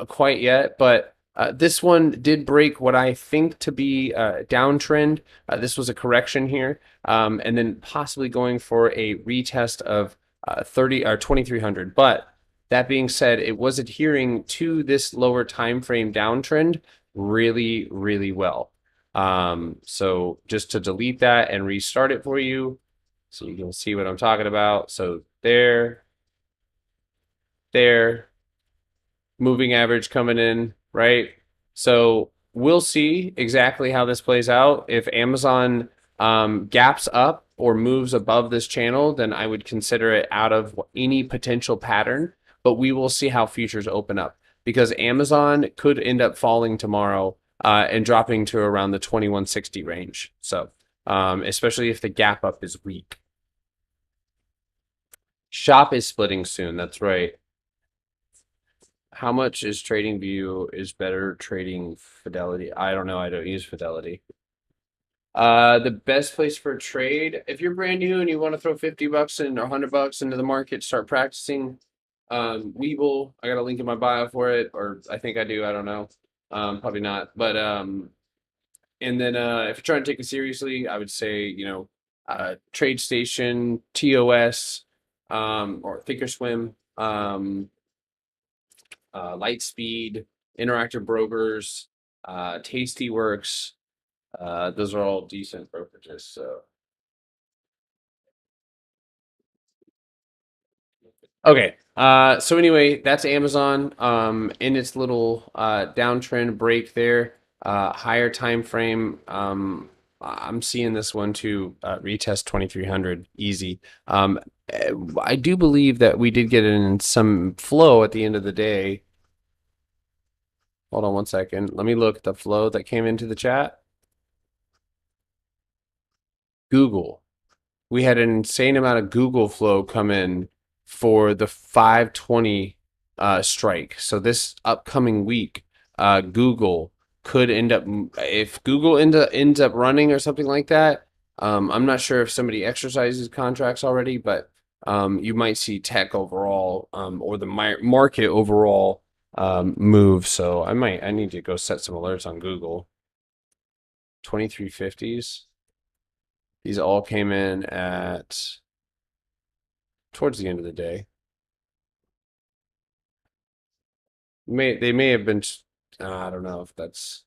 quite yet, but this one did break what I think to be a downtrend. This was a correction here, and then possibly going for a retest of 30 or 2300. But that being said, it was adhering to this lower time frame downtrend really, really well. So just to delete that and restart it for you so you can see what I'm talking about. So there, moving average coming in, right? So we'll see exactly how this plays out. If Amazon gaps up or moves above this channel, then I would consider it out of any potential pattern, but we will see how futures open up because Amazon could end up falling tomorrow and dropping to around the 2160 range. So especially if the gap up is weak. Shop is splitting soon. That's right. How much is TradingView is better trading Fidelity? I don't know. I don't use Fidelity. The best place for a trade, if you're brand new and you want to throw 50 bucks in or 100 bucks into the market, start practicing. Webull, I got a link in my bio for it, or I think I do. I don't know. Probably not. But and then if you're trying to take it seriously, I would say, TradeStation, TOS, or Thinkorswim, Lightspeed, Interactive Brokers, Tastyworks. Those are all decent brokerages. So okay. So anyway, that's Amazon. In its little downtrend break there, higher time frame. I'm seeing this one to retest 2300 easy. I do believe that we did get in some flow at the end of the day. Hold on one second. Let me look at the flow that came into the chat. Google. We had an insane amount of Google flow come in for the 520 strike. So this upcoming week, Google could end up, if Google ends up running or something like that. I'm not sure if somebody exercises contracts already, but you might see tech overall or the market overall move. So I need to go set some alerts on Google. 2350s. These all came in at towards the end of the day. They may have been. I don't know if that's.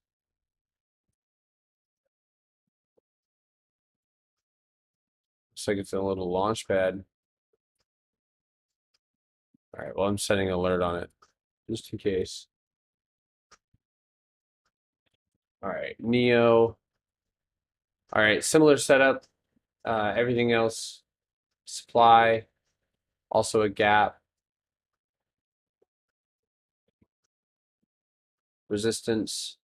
Looks like it's a little launch pad. All right. Well, I'm setting an alert on it just in case. All right. Neo. All right. Similar setup. Everything else. Supply. Also a gap. Resistance.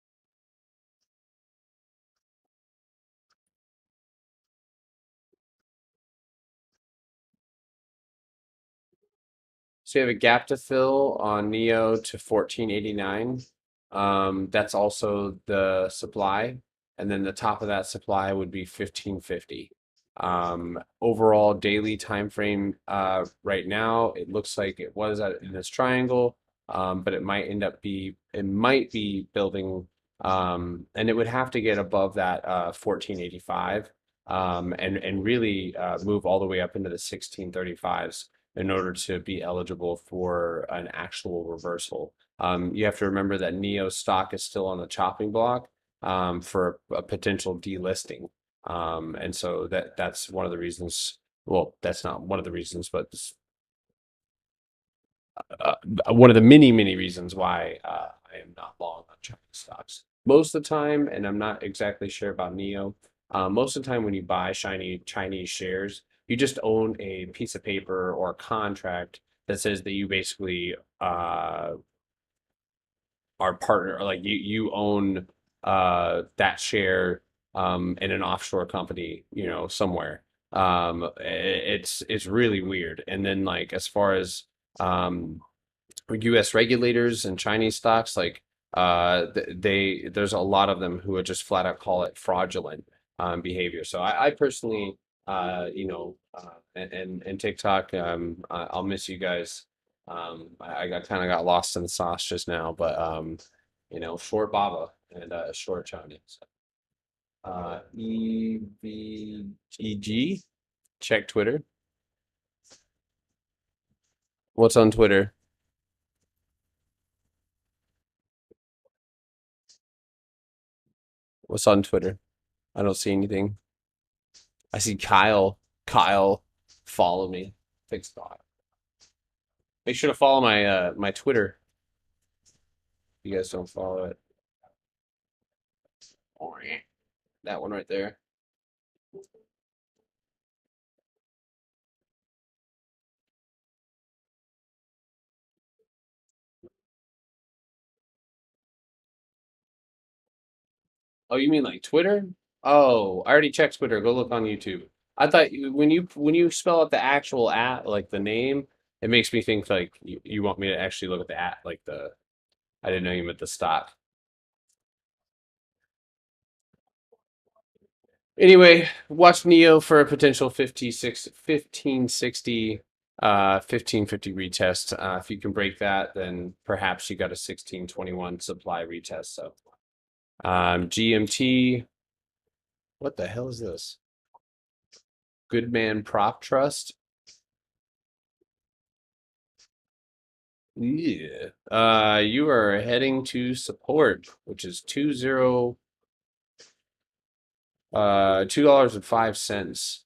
So you have a gap to fill on Neo to 1489. That's also the supply. And then the top of that supply would be 1550. Overall daily time frame right now, it looks like it was in this triangle, but it might be building, and it would have to get above that 1485 and really move all the way up into the 1635s in order to be eligible for an actual reversal. You have to remember that Neo stock is still on the chopping block for a potential delisting. And so that's one of the reasons. Well, that's not one of the reasons, but one of the many reasons why I am not long on Chinese stocks. Most of the time, and I'm not exactly sure about Neo. Most of the time, when you buy Chinese shares, you just own a piece of paper or a contract that says that you basically are partner, or like you own that share in an offshore company, somewhere. It's really weird. And then like as far as U.S. regulators and Chinese stocks, like there's a lot of them who would just flat out call it fraudulent behavior. So I personally, and TikTok, I'll miss you guys. I got kind of got lost in the sauce just now, but short Baba and short China. So, EVEG, check Twitter. What's on Twitter? What's on Twitter? I don't see anything. I see Kyle. Kyle, follow me. Thanks, God. Make sure to follow my Twitter. If you guys don't follow it. That one right there. Oh, you mean like Twitter? Oh, I already checked Twitter. Go look on YouTube. I thought when you spell out the actual at like the name, it makes me think like you want me to actually look at the at like the I didn't know you meant the stock. Anyway, watch Neo for a potential 1560 1550 retest. If you can break that, then perhaps you got a 1621 supply retest. So GMT, what the hell is this? Goodman Prop Trust. Yeah. You are heading to support, which is $2.05,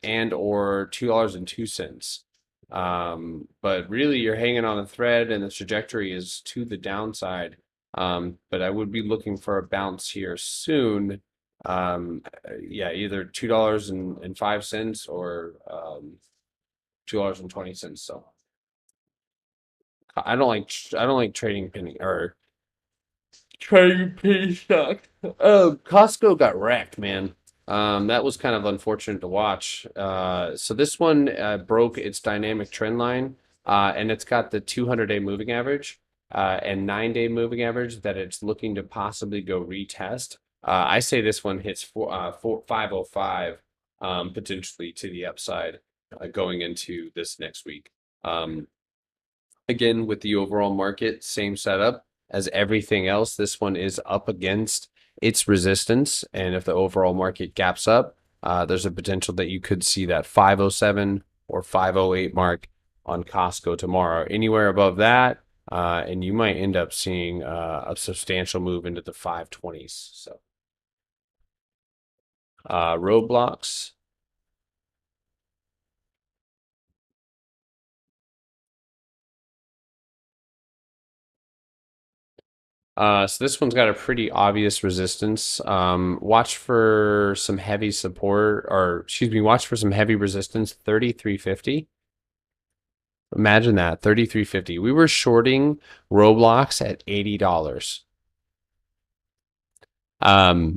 and or $2.02. But really you're hanging on a thread and the trajectory is to the downside. But I would be looking for a bounce here soon. Yeah, either $2.05 or $2.20. So I don't like trading penny or trading penny stock. Oh, Costco got wrecked, man. That was kind of unfortunate to watch. So this one broke its dynamic trend line, and it's got the 200-day moving average and 9-day moving average that it's looking to possibly go retest. I say this one hits 505, potentially to the upside going into this next week. Again, with the overall market, same setup as everything else. This one is up against its resistance, and if the overall market gaps up, there's a potential that you could see that 507 or 508 mark on Costco tomorrow. Anywhere above that, and you might end up seeing a substantial move into the 520s. So, Roblox. So this one's got a pretty obvious resistance. Watch for some heavy support, or excuse me, watch for some heavy resistance, 3350. Imagine that, 3350. We were shorting Roblox at $80.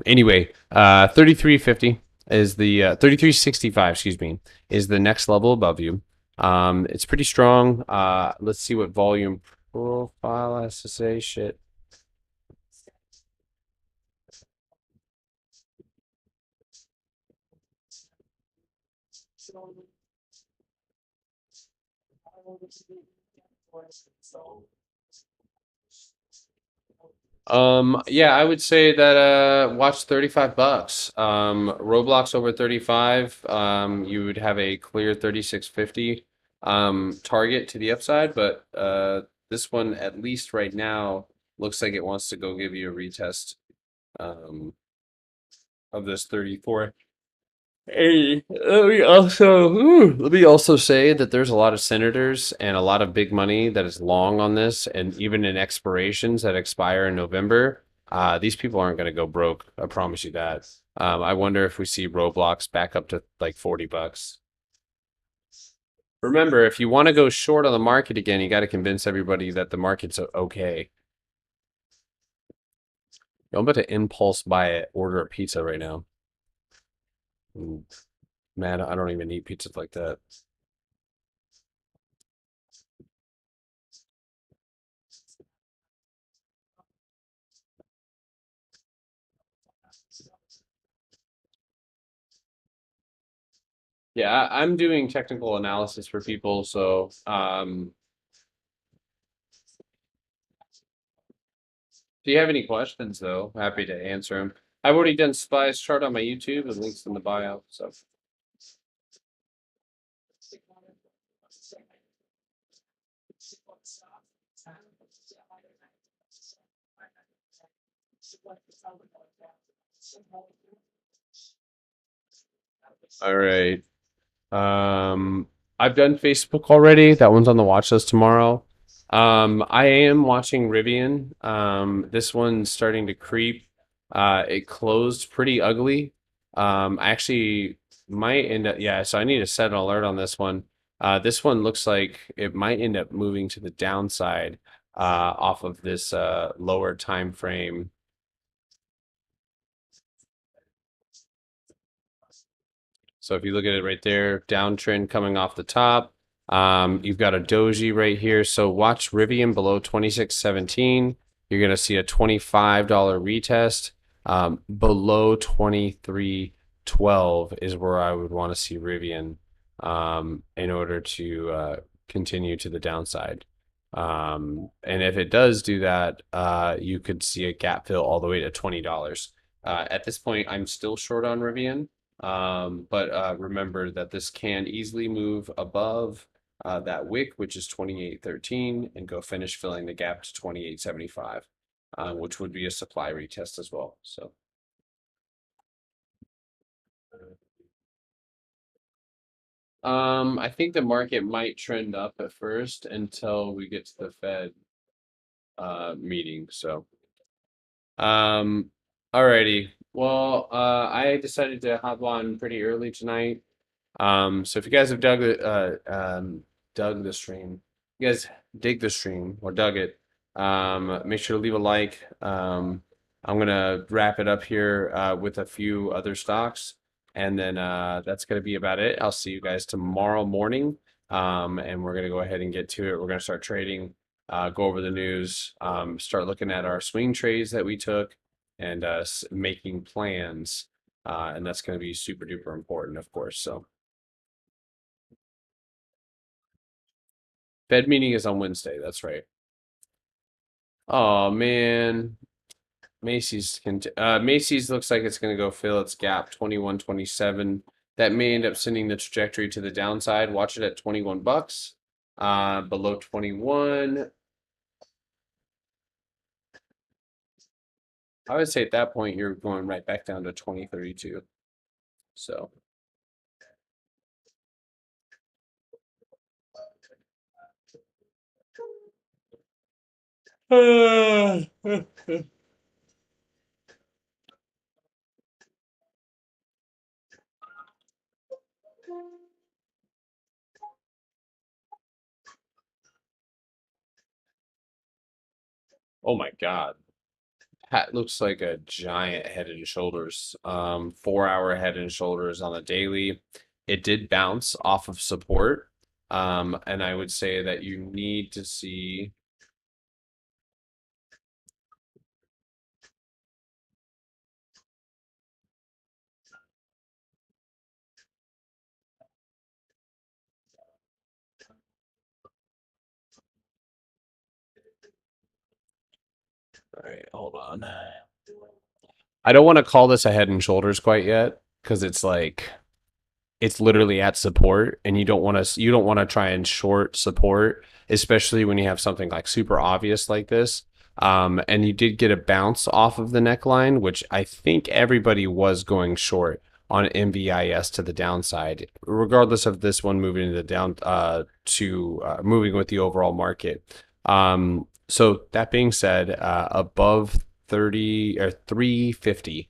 Anyway, 3350 is the 3365, excuse me, is the next level above you. It's pretty strong. Let's see what volume profile has to say. Shit. Yeah, I would say that watch $35. Roblox over 35. You would have a clear 3650 target to the upside, but this one at least right now looks like it wants to go give you a retest um of this 34. Hey, let me also say that there's a lot of senators and a lot of big money that is long on this, and even in expirations that expire in November. These people aren't going to go broke. I promise you that. I wonder if we see Roblox back up to like $40. Remember, if you want to go short on the market again, you got to convince everybody that the market's okay. I'm about to impulse buy it, order a pizza right now. Man, I don't even eat pizzas like that. Yeah, I'm doing technical analysis for people, so if you have any questions though, happy to answer them. I've already done Spy's chart on my YouTube, the links in the bio. So all right. I've done Facebook already. That one's on the watch list tomorrow. I am watching Rivian. This one's starting to creep. It closed pretty ugly. I actually might end up, yeah, so I need to set an alert on this one. This one looks like it might end up moving to the downside off of this lower time frame. So if you look at it right there, downtrend coming off the top. You've got a doji right here. So watch Rivian below 26.17. You're going to see a $25 retest. Below 23.12 is where I would want to see Rivian in order to continue to the downside. And if it does do that, you could see a gap fill all the way to $20. At this point, I'm still short on Rivian. But remember that this can easily move above that wick, which is 28.13, and go finish filling the gap to 28.75, which would be a supply retest as well. So I think the market might trend up at first until we get to the Fed meeting. So alrighty. Well, I decided to hop on pretty early tonight. So if you guys have dug the stream, you guys dig the stream or dug it, make sure to leave a like. I'm gonna wrap it up here with a few other stocks, and then that's gonna be about it. I'll see you guys tomorrow morning, and we're gonna go ahead and get to it. We're gonna start trading, go over the news, start looking at our swing trades that we took, and making plans. And that's going to be super duper important, of course. So. Fed meeting is on Wednesday. That's right. Oh man, Macy's looks like it's going to go fill its gap 21.27. That may end up sending the trajectory to the downside. Watch it at 21 bucks. Below 21. I would say at that point you're going right back down to 20.32. So. Oh my God. That looks like a giant head and shoulders. 4 hour head and shoulders on the daily. It did bounce off of support. And I would say that you need to see. All right, hold on. I don't want to call this a head and shoulders quite yet because it's like it's literally at support, and you don't want to try and short support, especially when you have something like super obvious like this. And you did get a bounce off of the neckline, which I think everybody was going short on MVIS to the downside, regardless of this one moving to the down to moving with the overall market. So that being said, above 30 or 350.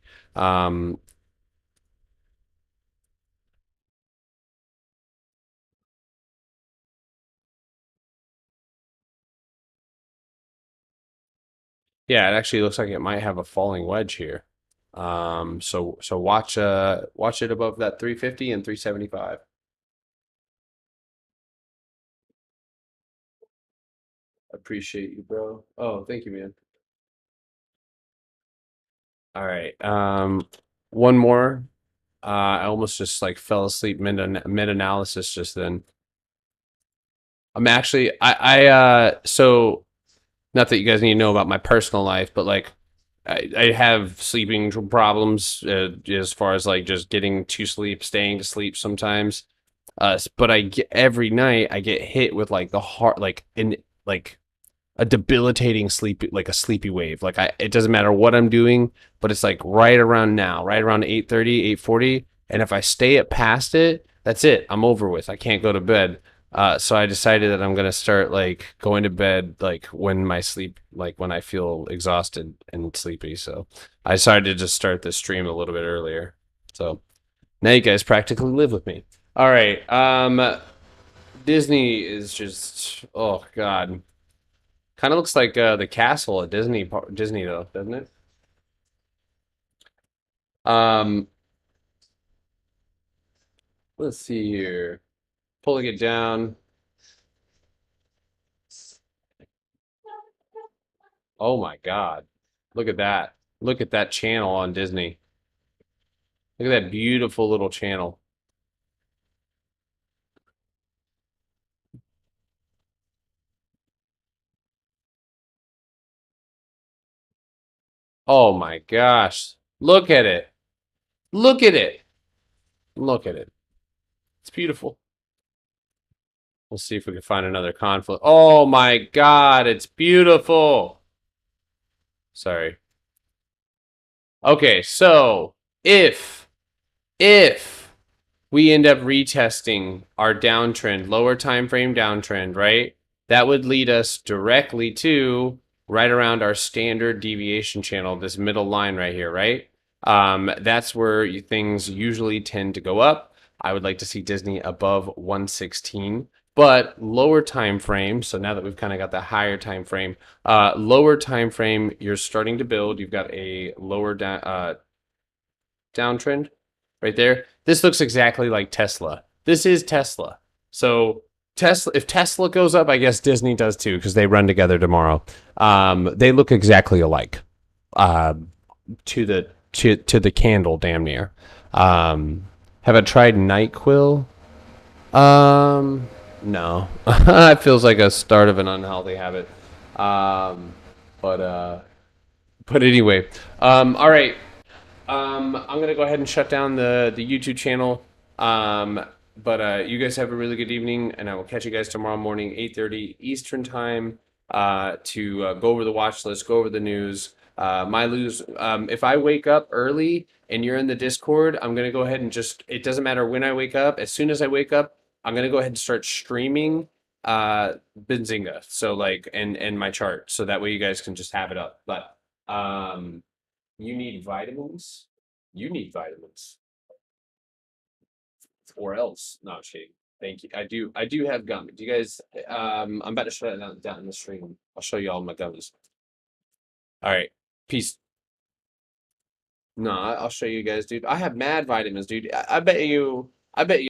Yeah, it actually looks like it might have a falling wedge here. So watch it above that 350 and 375. Appreciate you, bro. Oh, thank you, man. All right. One more. I almost just like fell asleep mid analysis just then. I'm actually so not that you guys need to know about my personal life, but like I have sleeping problems as far as like just getting to sleep, staying to sleep sometimes. But I get every night I get hit with like the heart, like in like a debilitating sleep, like a sleepy wave. Like it doesn't matter what I'm doing, but it's like right around now, right around 8:30, 8:40. And if I stay at past it, that's it. I'm over with. I can't go to bed. So I decided that I'm gonna start like going to bed like when my sleep, like when I feel exhausted and sleepy. So I decided to just start this stream a little bit earlier. So now you guys practically live with me. All right. Disney is just, oh God. Kind of looks like the castle at Disney though, doesn't it? Um, let's see here. Pulling it down. Oh my God. Look at that. Look at that channel on Disney. Look at that beautiful little channel. Oh my gosh. Look at it. Look at it. Look at it. It's beautiful. We'll see if we can find another conflict. Oh my God, it's beautiful. Sorry. Okay, so if we end up retesting our downtrend, lower time frame downtrend, right? That would lead us directly to right around our standard deviation channel, this middle line right here, right? That's where things usually tend to go up. I would like to see Disney above 116, but lower time frame. So now that we've kind of got the higher time frame, lower time frame, you're starting to build. You've got a lower downtrend right there. This looks exactly like Tesla. This is Tesla. So Tesla, if Tesla goes up, I guess Disney does too because they run together tomorrow. They look exactly alike, uh, to the candle, damn near. Have I tried Nyquil? No. It feels like a start of an unhealthy habit. Um, but uh, but anyway, all right. I'm gonna go ahead and shut down the YouTube channel. But you guys have a really good evening, and I will catch you guys tomorrow morning, 8:30 Eastern time, to go over the watch list, go over the news. My lose. If I wake up early and you're in the Discord, I'm gonna go ahead and just. It doesn't matter when I wake up. As soon as I wake up, I'm gonna go ahead and start streaming Benzinga. So like and my chart, so that way you guys can just have it up. But you need vitamins. You need vitamins, or else. No, shade. Thank you. I do have gum. Do you guys? I'm about to shut it down in the stream. I'll show you all my gummies. All right. Peace. No, I'll show you guys, dude. I have mad vitamins, dude. I bet you. I bet you.